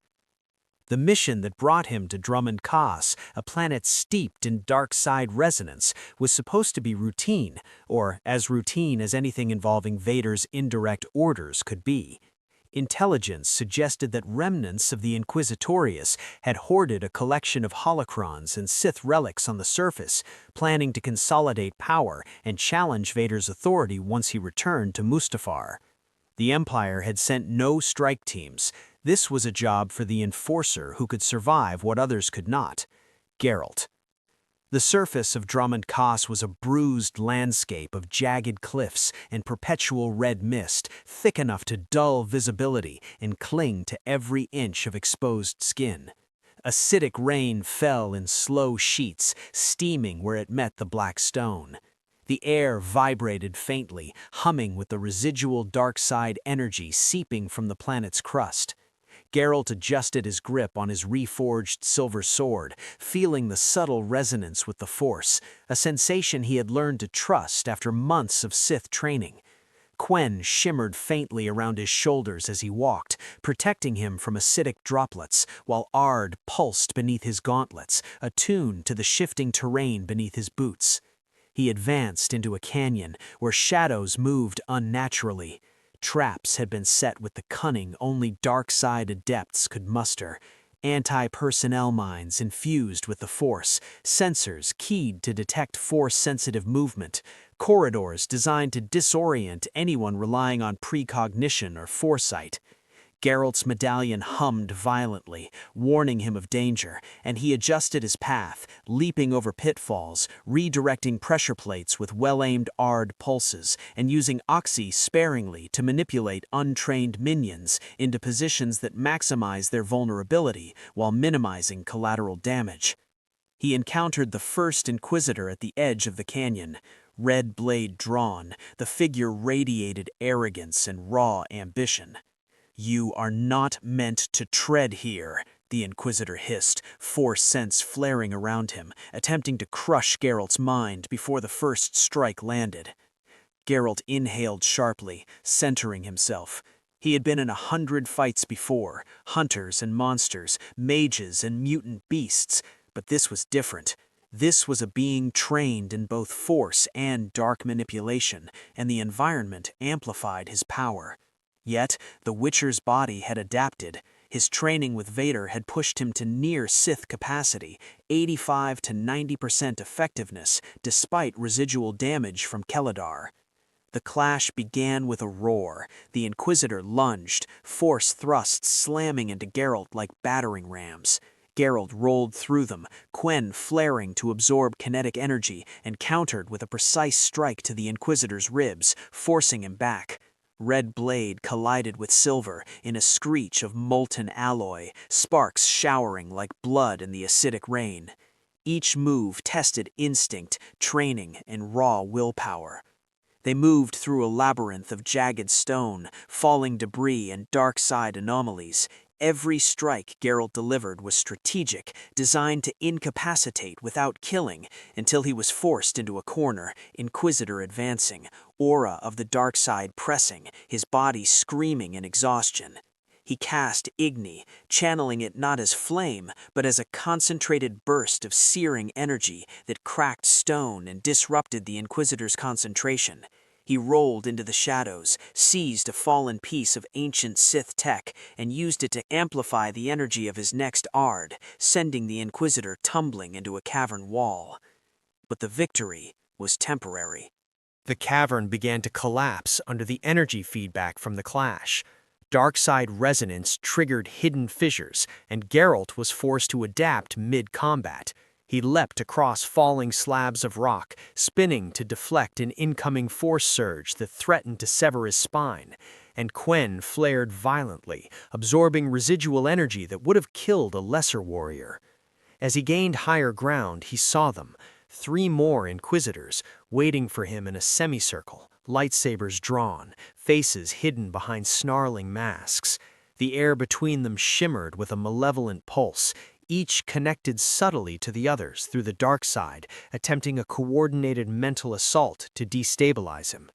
The mission that brought him to Drummond Kaas, a planet steeped in dark-side resonance, was supposed to be routine, or as routine as anything involving Vader's indirect orders could be. Intelligence suggested that remnants of the Inquisitorius had hoarded a collection of holocrons and Sith relics on the surface, planning to consolidate power and challenge Vader's authority once he returned to Mustafar. The Empire had sent no strike teams. This was a job for the enforcer who could survive what others could not: Geralt. The surface of Drummond Kaas was a bruised landscape of jagged cliffs and perpetual red mist, thick enough to dull visibility and cling to every inch of exposed skin. Acidic rain fell in slow sheets, steaming where it met the black stone. The air vibrated faintly, humming with the residual dark-side energy seeping from the planet's crust. Geralt adjusted his grip on his reforged silver sword, feeling the subtle resonance with the Force, a sensation he had learned to trust after months of Sith training. Quen shimmered faintly around his shoulders as he walked, protecting him from acidic droplets, while Ard pulsed beneath his gauntlets, attuned to the shifting terrain beneath his boots. He advanced into a canyon where shadows moved unnaturally. Traps had been set with the cunning only dark-side adepts could muster. Anti-personnel mines infused with the Force, sensors keyed to detect Force-sensitive movement, corridors designed to disorient anyone relying on precognition or foresight. Geralt's medallion hummed violently, warning him of danger, and he adjusted his path, leaping over pitfalls, redirecting pressure plates with well-aimed Ard pulses, and using Oxy sparingly to manipulate untrained minions into positions that maximize their vulnerability while minimizing collateral damage. He encountered the first Inquisitor at the edge of the canyon. Red blade drawn, the figure radiated arrogance and raw ambition. "You are not meant to tread here," the Inquisitor hissed, force sense flaring around him, attempting to crush Geralt's mind before the first strike landed. Geralt inhaled sharply, centering himself. He had been in 100 fights before, hunters and monsters, mages and mutant beasts, but this was different. This was a being trained in both force and dark manipulation, and the environment amplified his power. Yet, the Witcher's body had adapted. His training with Vader had pushed him to near Sith capacity, 85 to 90% effectiveness, despite residual damage from Keladar. The clash began with a roar. The Inquisitor lunged, force thrusts slamming into Geralt like battering rams. Geralt rolled through them, Quen flaring to absorb kinetic energy, and countered with a precise strike to the Inquisitor's ribs, forcing him back. Red blade collided with silver in a screech of molten alloy, sparks showering like blood in the acidic rain. Each move tested instinct, training, and raw willpower. They moved through a labyrinth of jagged stone, falling debris, and dark side anomalies. Every strike Geralt delivered was strategic, designed to incapacitate without killing, until he was forced into a corner, Inquisitor advancing, aura of the dark side pressing, his body screaming in exhaustion. He cast Igni, channeling it not as flame, but as a concentrated burst of searing energy that cracked stone and disrupted the Inquisitor's concentration. He rolled into the shadows, seized a fallen piece of ancient Sith tech, and used it to amplify the energy of his next Ard, sending the Inquisitor tumbling into a cavern wall. But the victory was temporary. The cavern began to collapse under the energy feedback from the clash. Darkside resonance triggered hidden fissures, and Geralt was forced to adapt mid-combat. He leapt across falling slabs of rock, spinning to deflect an incoming force surge that threatened to sever his spine, and Quen flared violently, absorbing residual energy that would have killed a lesser warrior. As he gained higher ground, he saw them, 3 more Inquisitors, waiting for him in a semicircle, lightsabers drawn, faces hidden behind snarling masks. The air between them shimmered with a malevolent pulse, each connected subtly to the others through the dark side, attempting a coordinated mental assault to destabilize him.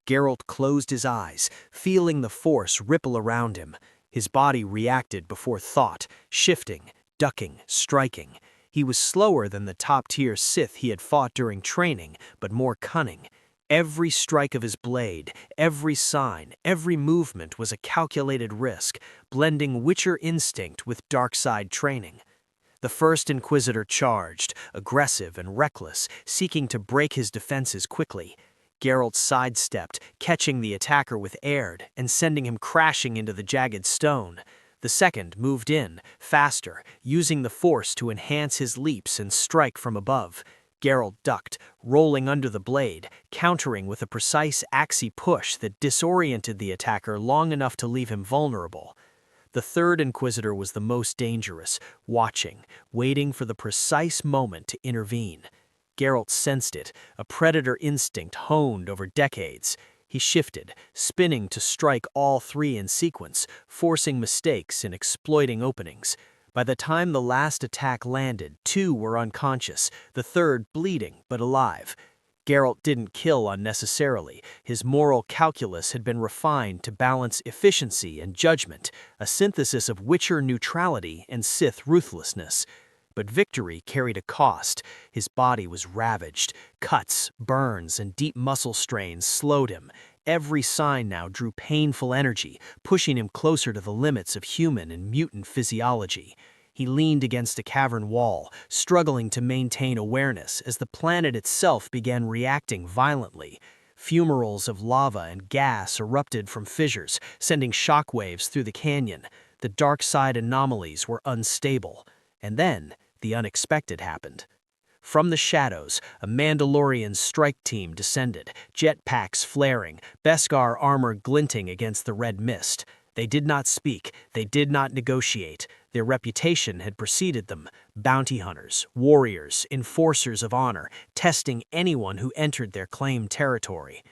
Geralt closed his eyes, feeling the force ripple around him. His body reacted before thought, shifting, ducking, striking. He was slower than the top-tier Sith he had fought during training, but more cunning. Every strike of his blade, every sign, every movement was a calculated risk, blending Witcher instinct with dark-side training. The first Inquisitor charged, aggressive and reckless, seeking to break his defenses quickly. Geralt sidestepped, catching the attacker with Aird and sending him crashing into the jagged stone. The second moved in, faster, using the force to enhance his leaps and strike from above. Geralt ducked, rolling under the blade, countering with a precise axie push that disoriented the attacker long enough to leave him vulnerable. The third Inquisitor was the most dangerous, watching, waiting for the precise moment to intervene. Geralt sensed it, a predator instinct honed over decades. He shifted, spinning to strike all 3 in sequence, forcing mistakes and exploiting openings. By the time the last attack landed, 2 were unconscious, the third bleeding but alive. Geralt didn't kill unnecessarily. His moral calculus had been refined to balance efficiency and judgment, a synthesis of Witcher neutrality and Sith ruthlessness. But victory carried a cost. His body was ravaged. Cuts, burns, and deep muscle strains slowed him. Every sign now drew painful energy, pushing him closer to the limits of human and mutant physiology. He leaned against a cavern wall, struggling to maintain awareness as the planet itself began reacting violently. Fumaroles of lava and gas erupted from fissures, sending shockwaves through the canyon. The dark side anomalies were unstable. And then, the unexpected happened. From the shadows, a Mandalorian strike team descended, jetpacks flaring, Beskar armor glinting against the red mist. They did not speak, they did not negotiate. Their reputation had preceded them. Bounty hunters, warriors, enforcers of honor, testing anyone who entered their claimed territory.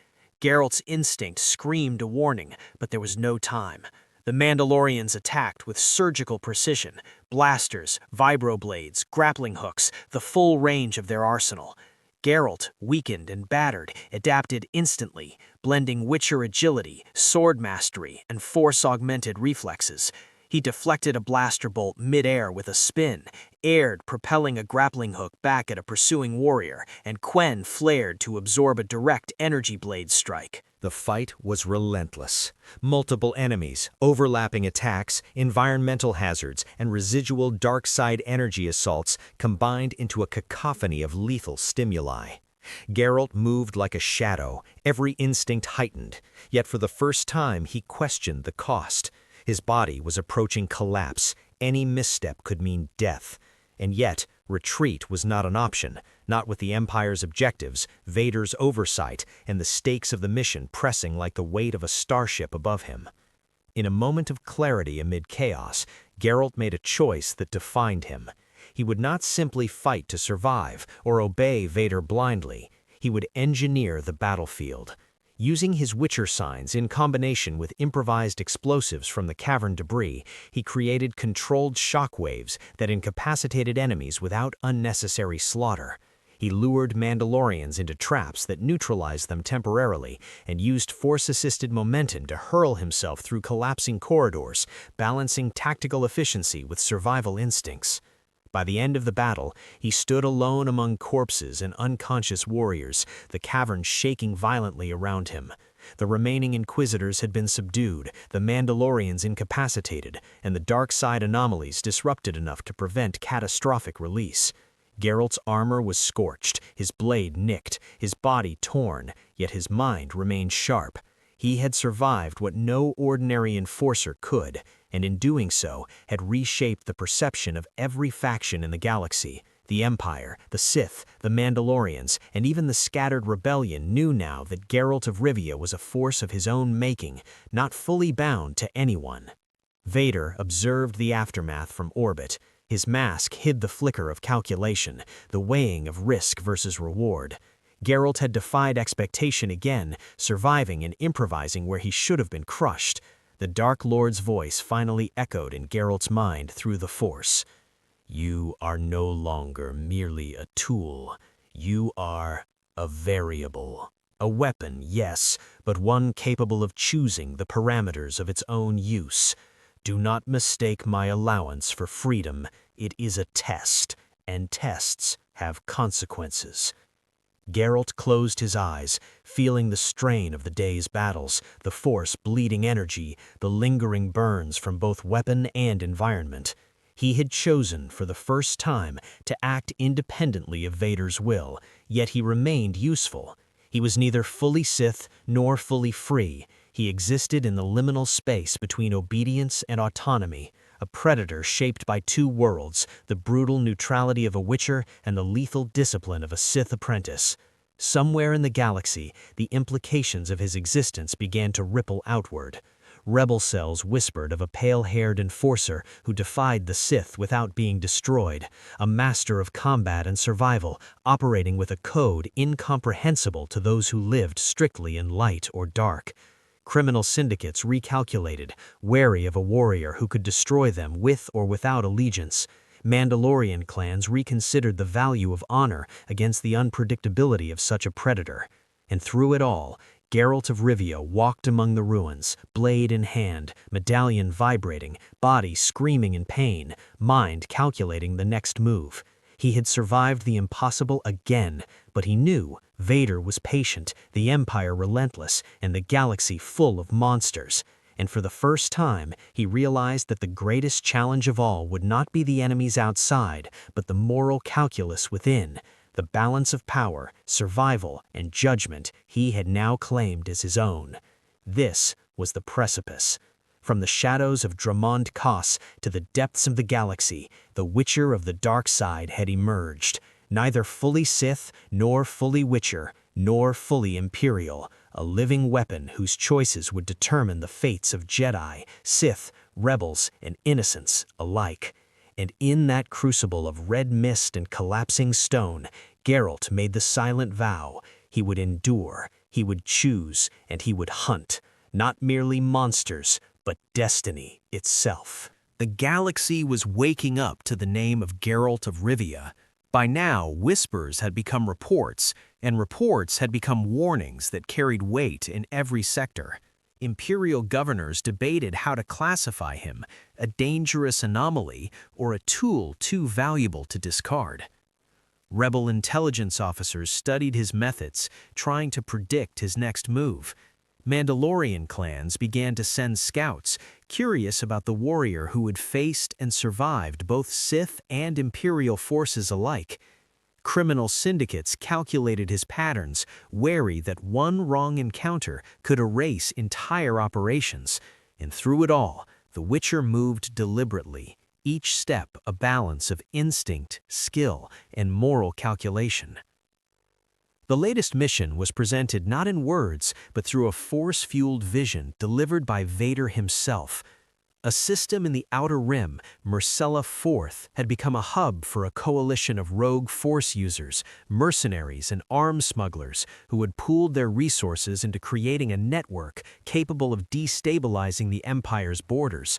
Geralt's instinct screamed a warning, but there was no time. The Mandalorians attacked with surgical precision. Blasters, vibroblades, grappling hooks, the full range of their arsenal. Geralt, weakened and battered, adapted instantly, blending Witcher agility, sword mastery, and force-augmented reflexes. He deflected a blaster bolt mid-air with a spin, aired, propelling a grappling hook back at a pursuing warrior, and Quen flared to absorb a direct energy blade strike. The fight was relentless. Multiple enemies, overlapping attacks, environmental hazards, and residual dark side energy assaults combined into a cacophony of lethal stimuli. Geralt moved like a shadow, every instinct heightened, yet for the first time he questioned the cost. His body was approaching collapse. Any misstep could mean death. And yet, retreat was not an option, not with the Empire's objectives, Vader's oversight, and the stakes of the mission pressing like the weight of a starship above him. In a moment of clarity amid chaos, Geralt made a choice that defined him. He would not simply fight to survive or obey Vader blindly. He would engineer the battlefield. Using his Witcher signs in combination with improvised explosives from the cavern debris, he created controlled shockwaves that incapacitated enemies without unnecessary slaughter. He lured Mandalorians into traps that neutralized them temporarily and used force-assisted momentum to hurl himself through collapsing corridors, balancing tactical efficiency with survival instincts. By the end of the battle, he stood alone among corpses and unconscious warriors, the cavern shaking violently around him. The remaining Inquisitors had been subdued, the Mandalorians incapacitated, and the dark side anomalies disrupted enough to prevent catastrophic release. Geralt's armor was scorched, his blade nicked, his body torn, yet his mind remained sharp. He had survived what no ordinary enforcer could, and in doing so, had reshaped the perception of every faction in the galaxy. The Empire, the Sith, the Mandalorians, and even the scattered rebellion knew now that Geralt of Rivia was a force of his own making, not fully bound to anyone. Vader observed the aftermath from orbit. His mask hid the flicker of calculation, the weighing of risk versus reward. Geralt had defied expectation again, surviving and improvising where he should have been crushed. The Dark Lord's voice finally echoed in Geralt's mind through the Force. You are no longer merely a tool. You are a variable. A weapon, yes, but one capable of choosing the parameters of its own use. Do not mistake my allowance for freedom. It is a test, and tests have consequences. Geralt closed his eyes, feeling the strain of the day's battles, the Force bleeding energy, the lingering burns from both weapon and environment. He had chosen, for the first time, to act independently of Vader's will, yet he remained useful. He was neither fully Sith nor fully free. He existed in the liminal space between obedience and autonomy, a predator shaped by two worlds, the brutal neutrality of a Witcher and the lethal discipline of a Sith apprentice. Somewhere in the galaxy, the implications of his existence began to ripple outward. Rebel cells whispered of a pale-haired enforcer who defied the Sith without being destroyed, a master of combat and survival, operating with a code incomprehensible to those who lived strictly in light or dark. Criminal syndicates recalculated, wary of a warrior who could destroy them with or without allegiance. Mandalorian clans reconsidered the value of honor against the unpredictability of such a predator. And through it all, Geralt of Rivia walked among the ruins, blade in hand, medallion vibrating, body screaming in pain, mind calculating the next move. He had survived the impossible again, but he knew Vader was patient, the Empire relentless, and the galaxy full of monsters. And for the first time, he realized that the greatest challenge of all would not be the enemies outside, but the moral calculus within. the balance of power, survival, and judgment he had now claimed as his own. This was the precipice. From the shadows of Dramond Kos to the depths of the galaxy, the Witcher of the dark side had emerged, neither fully Sith, nor fully Witcher, nor fully Imperial, a living weapon whose choices would determine the fates of Jedi, Sith, rebels, and innocents alike. And in that crucible of red mist and collapsing stone, Geralt made the silent vow: he would endure, he would choose, and he would hunt, not merely monsters, but destiny itself. The galaxy was waking up to the name of Geralt of Rivia. By now, whispers had become reports, and reports had become warnings that carried weight in every sector. Imperial governors debated how to classify him, a dangerous anomaly or a tool too valuable to discard. Rebel intelligence officers studied his methods, trying to predict his next move. Mandalorian clans began to send scouts, curious about the warrior who had faced and survived both Sith and Imperial forces alike. Criminal syndicates calculated his patterns, wary that one wrong encounter could erase entire operations. And through it all, the Witcher moved deliberately, each step a balance of instinct, skill, and moral calculation. The latest mission was presented not in words, but through a force-fueled vision delivered by Vader himself. A system in the Outer Rim, Myrcella IV, had become a hub for a coalition of rogue force users, mercenaries, and arms smugglers who had pooled their resources into creating a network capable of destabilizing the Empire's borders.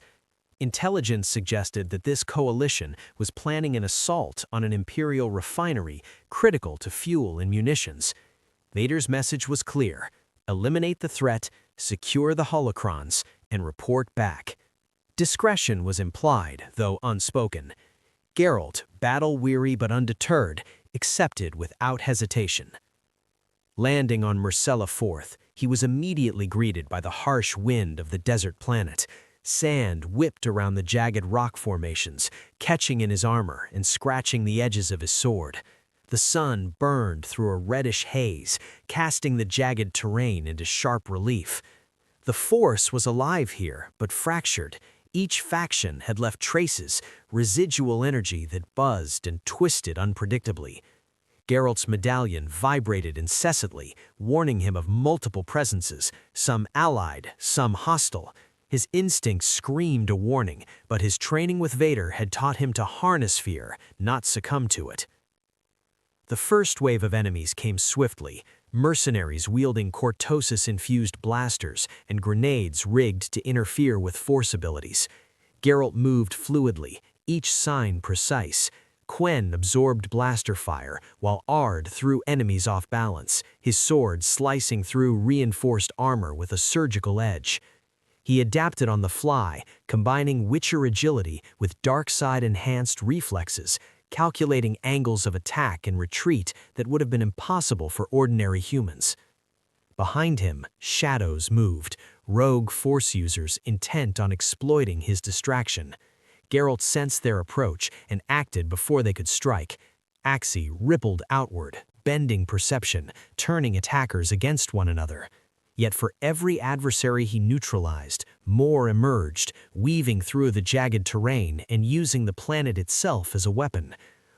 Intelligence suggested that this coalition was planning an assault on an Imperial refinery critical to fuel and munitions. Vader's message was clear: eliminate the threat, secure the holocrons, and report back. Discretion was implied, though unspoken. Geralt, battle-weary but undeterred, accepted without hesitation. Landing on Myrcella IV, he was immediately greeted by the harsh wind of the desert planet. Sand whipped around the jagged rock formations, catching in his armor and scratching the edges of his sword. The sun burned through a reddish haze, casting the jagged terrain into sharp relief. The Force was alive here, but fractured. Each faction had left traces, residual energy that buzzed and twisted unpredictably. Geralt's medallion vibrated incessantly, warning him of multiple presences, some allied, some hostile. His instincts screamed a warning, but his training with Vader had taught him to harness fear, not succumb to it. The first wave of enemies came swiftly, mercenaries wielding cortosis-infused blasters and grenades rigged to interfere with force abilities. Geralt moved fluidly, each sign precise. Quen absorbed blaster fire, while Ard threw enemies off balance, his sword slicing through reinforced armor with a surgical edge. He adapted on the fly, combining Witcher agility with dark-side-enhanced reflexes, calculating angles of attack and retreat that would have been impossible for ordinary humans. Behind him, shadows moved, rogue force users intent on exploiting his distraction. Geralt sensed their approach and acted before they could strike. Axii rippled outward, bending perception, turning attackers against one another. Yet for every adversary he neutralized, more emerged, weaving through the jagged terrain and using the planet itself as a weapon.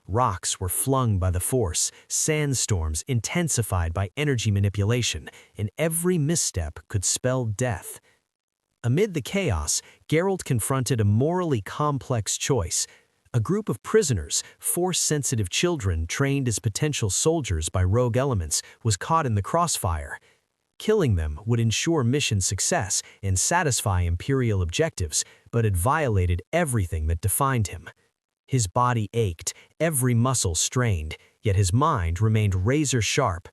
Rocks were flung by the Force, sandstorms intensified by energy manipulation, and every misstep could spell death. Amid the chaos, Geralt confronted a morally complex choice. A group of prisoners, Force-sensitive children trained as potential soldiers by rogue elements, was caught in the crossfire. Killing them would ensure mission success and satisfy Imperial objectives, but it violated everything that defined him. His body ached, every muscle strained, yet his mind remained razor-sharp.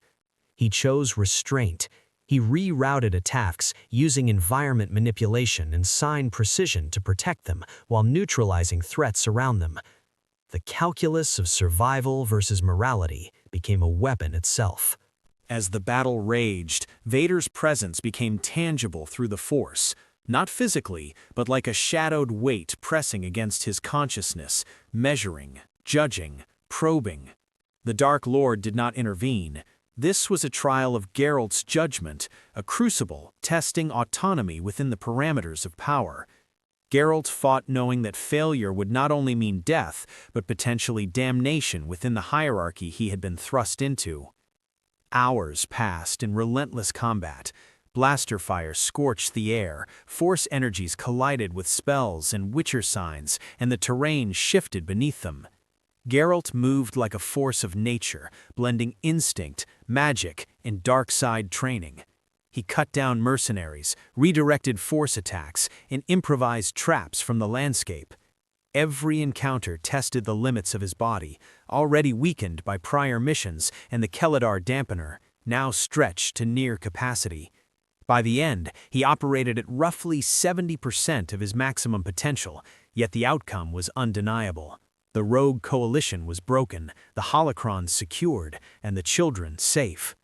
He chose restraint. He rerouted attacks, using environment manipulation and sign precision to protect them while neutralizing threats around them. The calculus of survival versus morality became a weapon itself. As the battle raged, Vader's presence became tangible through the Force, not physically, but like a shadowed weight pressing against his consciousness, measuring, judging, probing. The Dark Lord did not intervene. This was a trial of Geralt's judgment, a crucible testing autonomy within the parameters of power. Geralt fought knowing that failure would not only mean death, but potentially damnation within the hierarchy he had been thrust into. Hours passed in relentless combat. Blaster fire scorched the air, force energies collided with spells and witcher signs, and the terrain shifted beneath them. Geralt moved like a force of nature, blending instinct, magic, and dark side training. He cut down mercenaries, redirected force attacks, and improvised traps from the landscape. Every encounter tested the limits of his body, already weakened by prior missions and the Keladar dampener, now stretched to near capacity. By the end, he operated at roughly 70% of his maximum potential, yet the outcome was undeniable. The rogue coalition was broken, the holocrons secured, and the children safe.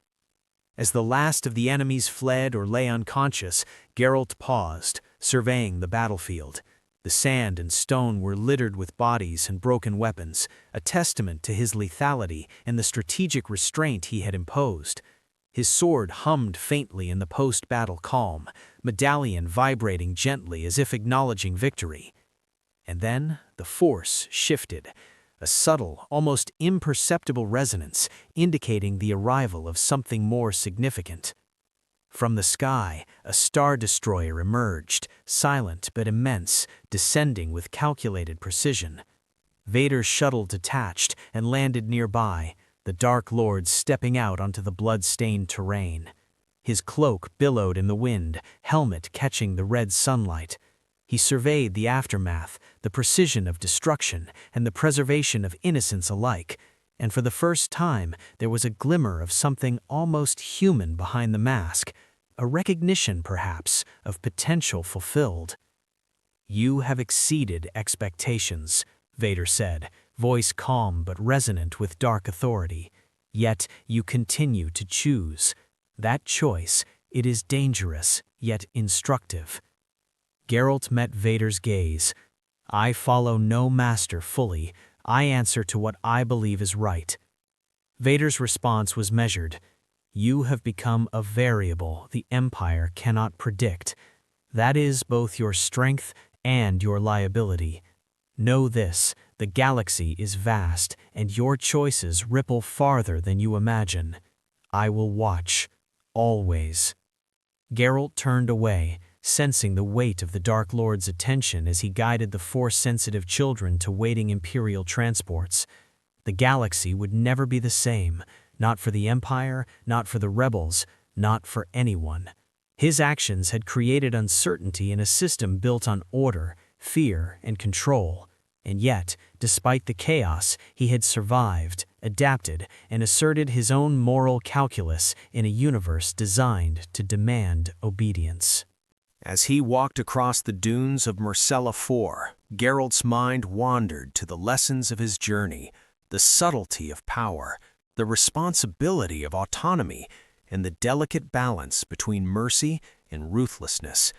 As the last of the enemies fled or lay unconscious, Geralt paused, surveying the battlefield. The sand and stone were littered with bodies and broken weapons, a testament to his lethality and the strategic restraint he had imposed. His sword hummed faintly in the post-battle calm, medallion vibrating gently as if acknowledging victory. And then the force shifted, a subtle, almost imperceptible resonance indicating the arrival of something more significant. From the sky, a star destroyer emerged, silent but immense, descending with calculated precision. Vader's shuttle detached and landed nearby, the Dark Lord stepping out onto the blood-stained terrain. His cloak billowed in the wind, helmet catching the red sunlight. He surveyed the aftermath, the precision of destruction, and the preservation of innocence alike, and for the first time there was a glimmer of something almost human behind the mask, a recognition, perhaps, of potential fulfilled. "You have exceeded expectations," Vader said, voice calm but resonant with dark authority. "Yet you continue to choose. That choice, it is dangerous, yet instructive." Geralt met Vader's gaze. "I follow no master fully. I answer to what I believe is right." Vader's response was measured. "You have become a variable the Empire cannot predict. That is both your strength and your liability. Know this, the galaxy is vast, and your choices ripple farther than you imagine. I will watch, always." Geralt turned away, sensing the weight of the Dark Lord's attention as he guided the Force-sensitive children to waiting Imperial transports. The galaxy would never be the same, not for the Empire, not for the rebels, not for anyone. His actions had created uncertainty in a system built on order, fear, and control. And yet, despite the chaos, he had survived, adapted, and asserted his own moral calculus in a universe designed to demand obedience. As he walked across the dunes of Myrcella IV, Geralt's mind wandered to the lessons of his journey, the subtlety of power, the responsibility of autonomy, and the delicate balance between mercy and ruthlessness.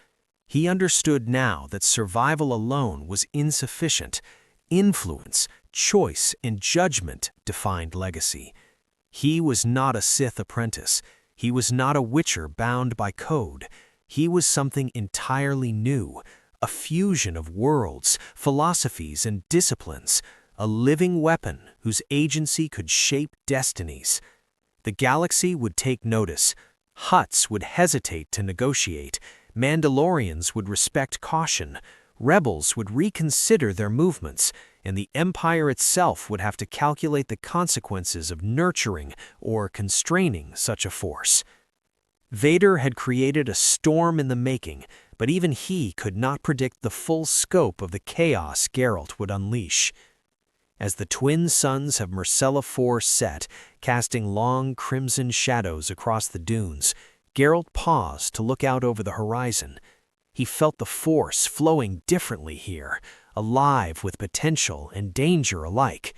He understood now that survival alone was insufficient. Influence, choice, and judgment defined legacy. He was not a Sith apprentice. He was not a witcher bound by code. He was something entirely new, a fusion of worlds, philosophies, and disciplines, a living weapon whose agency could shape destinies. The galaxy would take notice. Hutts would hesitate to negotiate. Mandalorians would respect caution. Rebels would reconsider their movements, and the Empire itself would have to calculate the consequences of nurturing or constraining such a force. Vader had created a storm in the making, but even he could not predict the full scope of the chaos Geralt would unleash. As the twin suns of Myrcella IV set, casting long crimson shadows across the dunes, Geralt paused to look out over the horizon. He felt the Force flowing differently here, alive with potential and danger alike.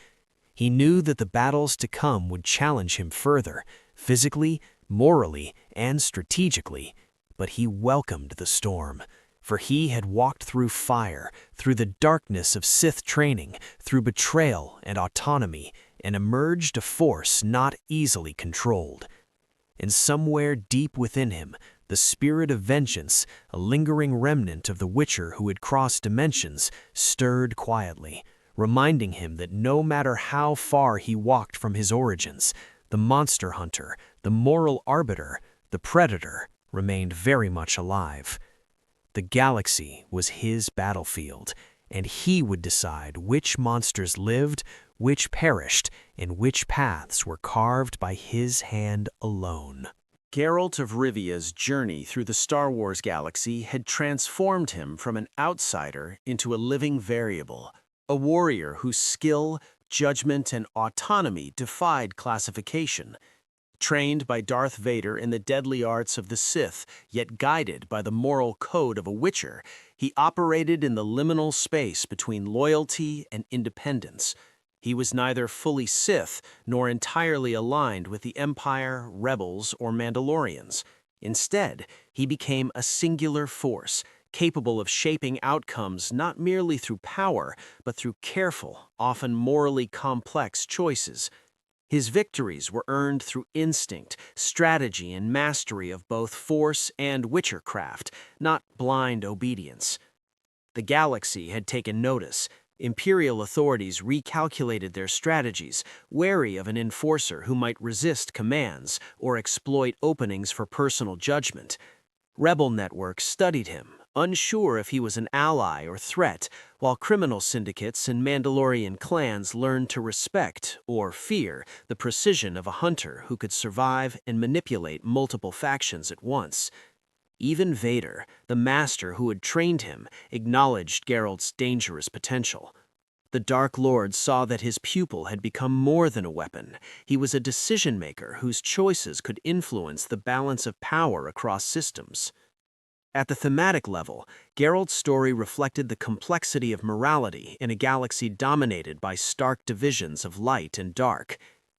He knew that the battles to come would challenge him further, physically, morally, and strategically, but he welcomed the storm, for he had walked through fire, through the darkness of Sith training, through betrayal and autonomy, and emerged a force not easily controlled. And somewhere deep within him, the spirit of vengeance, a lingering remnant of the Witcher who had crossed dimensions, stirred quietly, reminding him that no matter how far he walked from his origins, the monster hunter, the moral arbiter, the predator, remained very much alive. The galaxy was his battlefield, and he would decide which monsters lived, which perished, and which paths were carved by his hand alone. Geralt of Rivia's journey through the Star Wars galaxy had transformed him from an outsider into a living variable, a warrior whose skill, judgment, and autonomy defied classification. Trained by Darth Vader in the deadly arts of the Sith, yet guided by the moral code of a Witcher, he operated in the liminal space between loyalty and independence. He was neither fully Sith nor entirely aligned with the Empire, rebels, or Mandalorians. Instead, he became a singular force, capable of shaping outcomes not merely through power, but through careful, often morally complex choices. His victories were earned through instinct, strategy, and mastery of both Force and Witchercraft, not blind obedience. The galaxy had taken notice. Imperial authorities recalculated their strategies, wary of an enforcer who might resist commands or exploit openings for personal judgment. Rebel networks studied him, unsure if he was an ally or threat, while criminal syndicates and Mandalorian clans learned to respect, or fear, the precision of a hunter who could survive and manipulate multiple factions at once. Even Vader, the master who had trained him, acknowledged Geralt's dangerous potential. The Dark Lord saw that his pupil had become more than a weapon. He was a decision-maker whose choices could influence the balance of power across systems. At the thematic level, Geralt's story reflected the complexity of morality in a galaxy dominated by stark divisions of light and dark.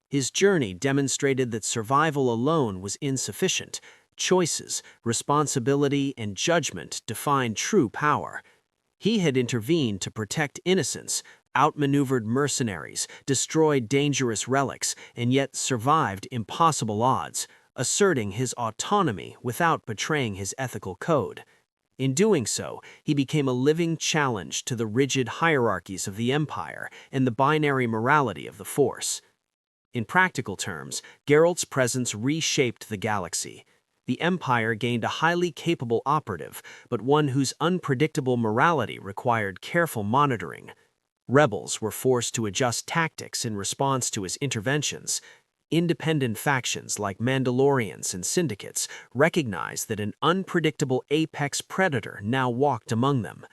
His journey demonstrated that survival alone was insufficient. Choices, responsibility, and judgment defined true power. He had intervened to protect innocence, outmaneuvered mercenaries, destroyed dangerous relics, and yet survived impossible odds, asserting his autonomy without betraying his ethical code. In doing so, he became a living challenge to the rigid hierarchies of the Empire and the binary morality of the Force. In practical terms, Geralt's presence reshaped the galaxy. The Empire gained a highly capable operative, but one whose unpredictable morality required careful monitoring. Rebels were forced to adjust tactics in response to his interventions. Independent factions like Mandalorians and syndicates recognized that an unpredictable apex predator now walked among them.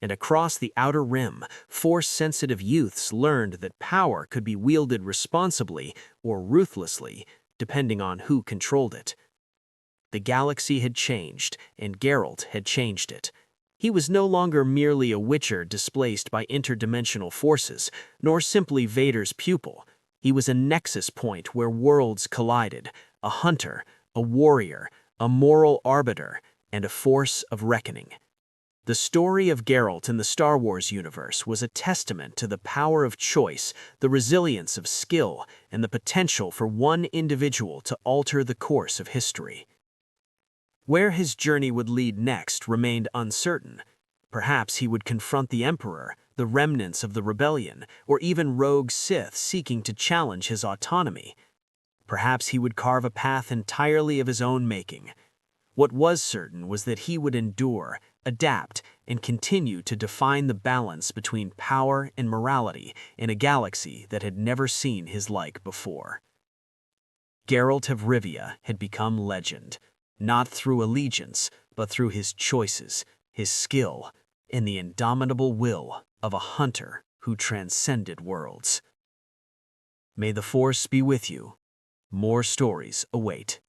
And across the Outer Rim, Force-sensitive youths learned that power could be wielded responsibly or ruthlessly, depending on who controlled it. The galaxy had changed, and Geralt had changed it. He was no longer merely a Witcher displaced by interdimensional forces, nor simply Vader's pupil. He was a nexus point where worlds collided, a hunter, a warrior, a moral arbiter, and a force of reckoning. The story of Geralt in the Star Wars universe was a testament to the power of choice, the resilience of skill, and the potential for one individual to alter the course of history. Where his journey would lead next remained uncertain. Perhaps he would confront the Emperor, the remnants of the rebellion, or even rogue Sith seeking to challenge his autonomy. Perhaps he would carve a path entirely of his own making. What was certain was that he would endure, adapt, and continue to define the balance between power and morality in a galaxy that had never seen his like before. Geralt of Rivia had become legend, not through allegiance, but through his choices, his skill, and the indomitable will of a hunter who transcended worlds. May the Force be with you. More stories await.